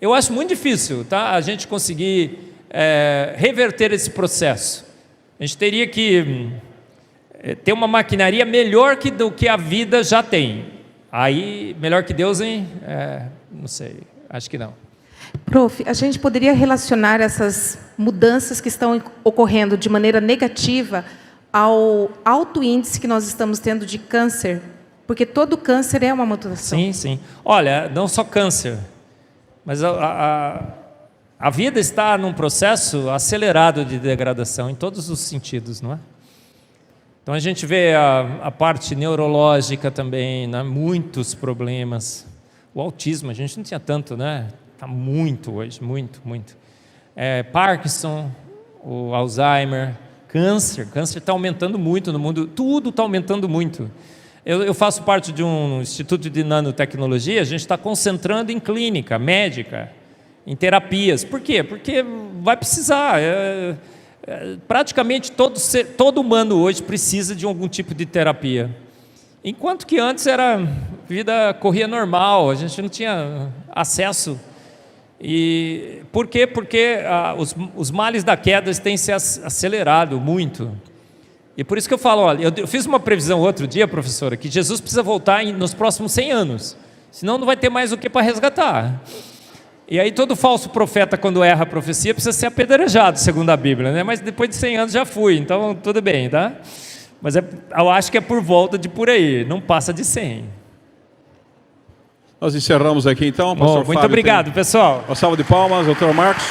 Eu acho muito difícil, tá, a gente conseguir reverter esse processo. A gente teria que ter uma maquinaria melhor do que a vida já tem. Aí, melhor que Deus, hein? Não sei, acho que não. Prof, a gente poderia relacionar essas mudanças que estão ocorrendo de maneira negativa ao alto índice que nós estamos tendo de câncer? Porque todo câncer é uma mutação. Sim, sim. Olha, não só câncer, mas a vida está num processo acelerado de degradação em todos os sentidos, não é? Então a gente vê a parte neurológica também, né? Muitos problemas. O autismo, a gente não tinha tanto, né? Está muito hoje, muito. Parkinson, o Alzheimer, câncer está aumentando muito no mundo, tudo está aumentando muito. Eu faço parte de um instituto de nanotecnologia, a gente está concentrando em clínica, médica, em terapias. Por quê? Porque vai precisar. Praticamente todo humano hoje precisa de algum tipo de terapia. Enquanto que antes vida corria normal, a gente não tinha acesso. E por quê? Porque os males da queda têm se acelerado muito. E por isso que eu falo, olha, eu fiz uma previsão outro dia, professora, que Jesus precisa voltar nos próximos 100 anos, senão não vai ter mais o que para resgatar. E aí todo falso profeta, quando erra a profecia, precisa ser apedrejado, segundo a Bíblia, né? Mas depois de 100 anos já fui, então tudo bem, tá? Mas eu acho que é por volta de por aí, não passa de 100. Nós encerramos aqui então, pastor Fábio. Muito obrigado, pessoal. Uma salva de palmas, doutor Marcos.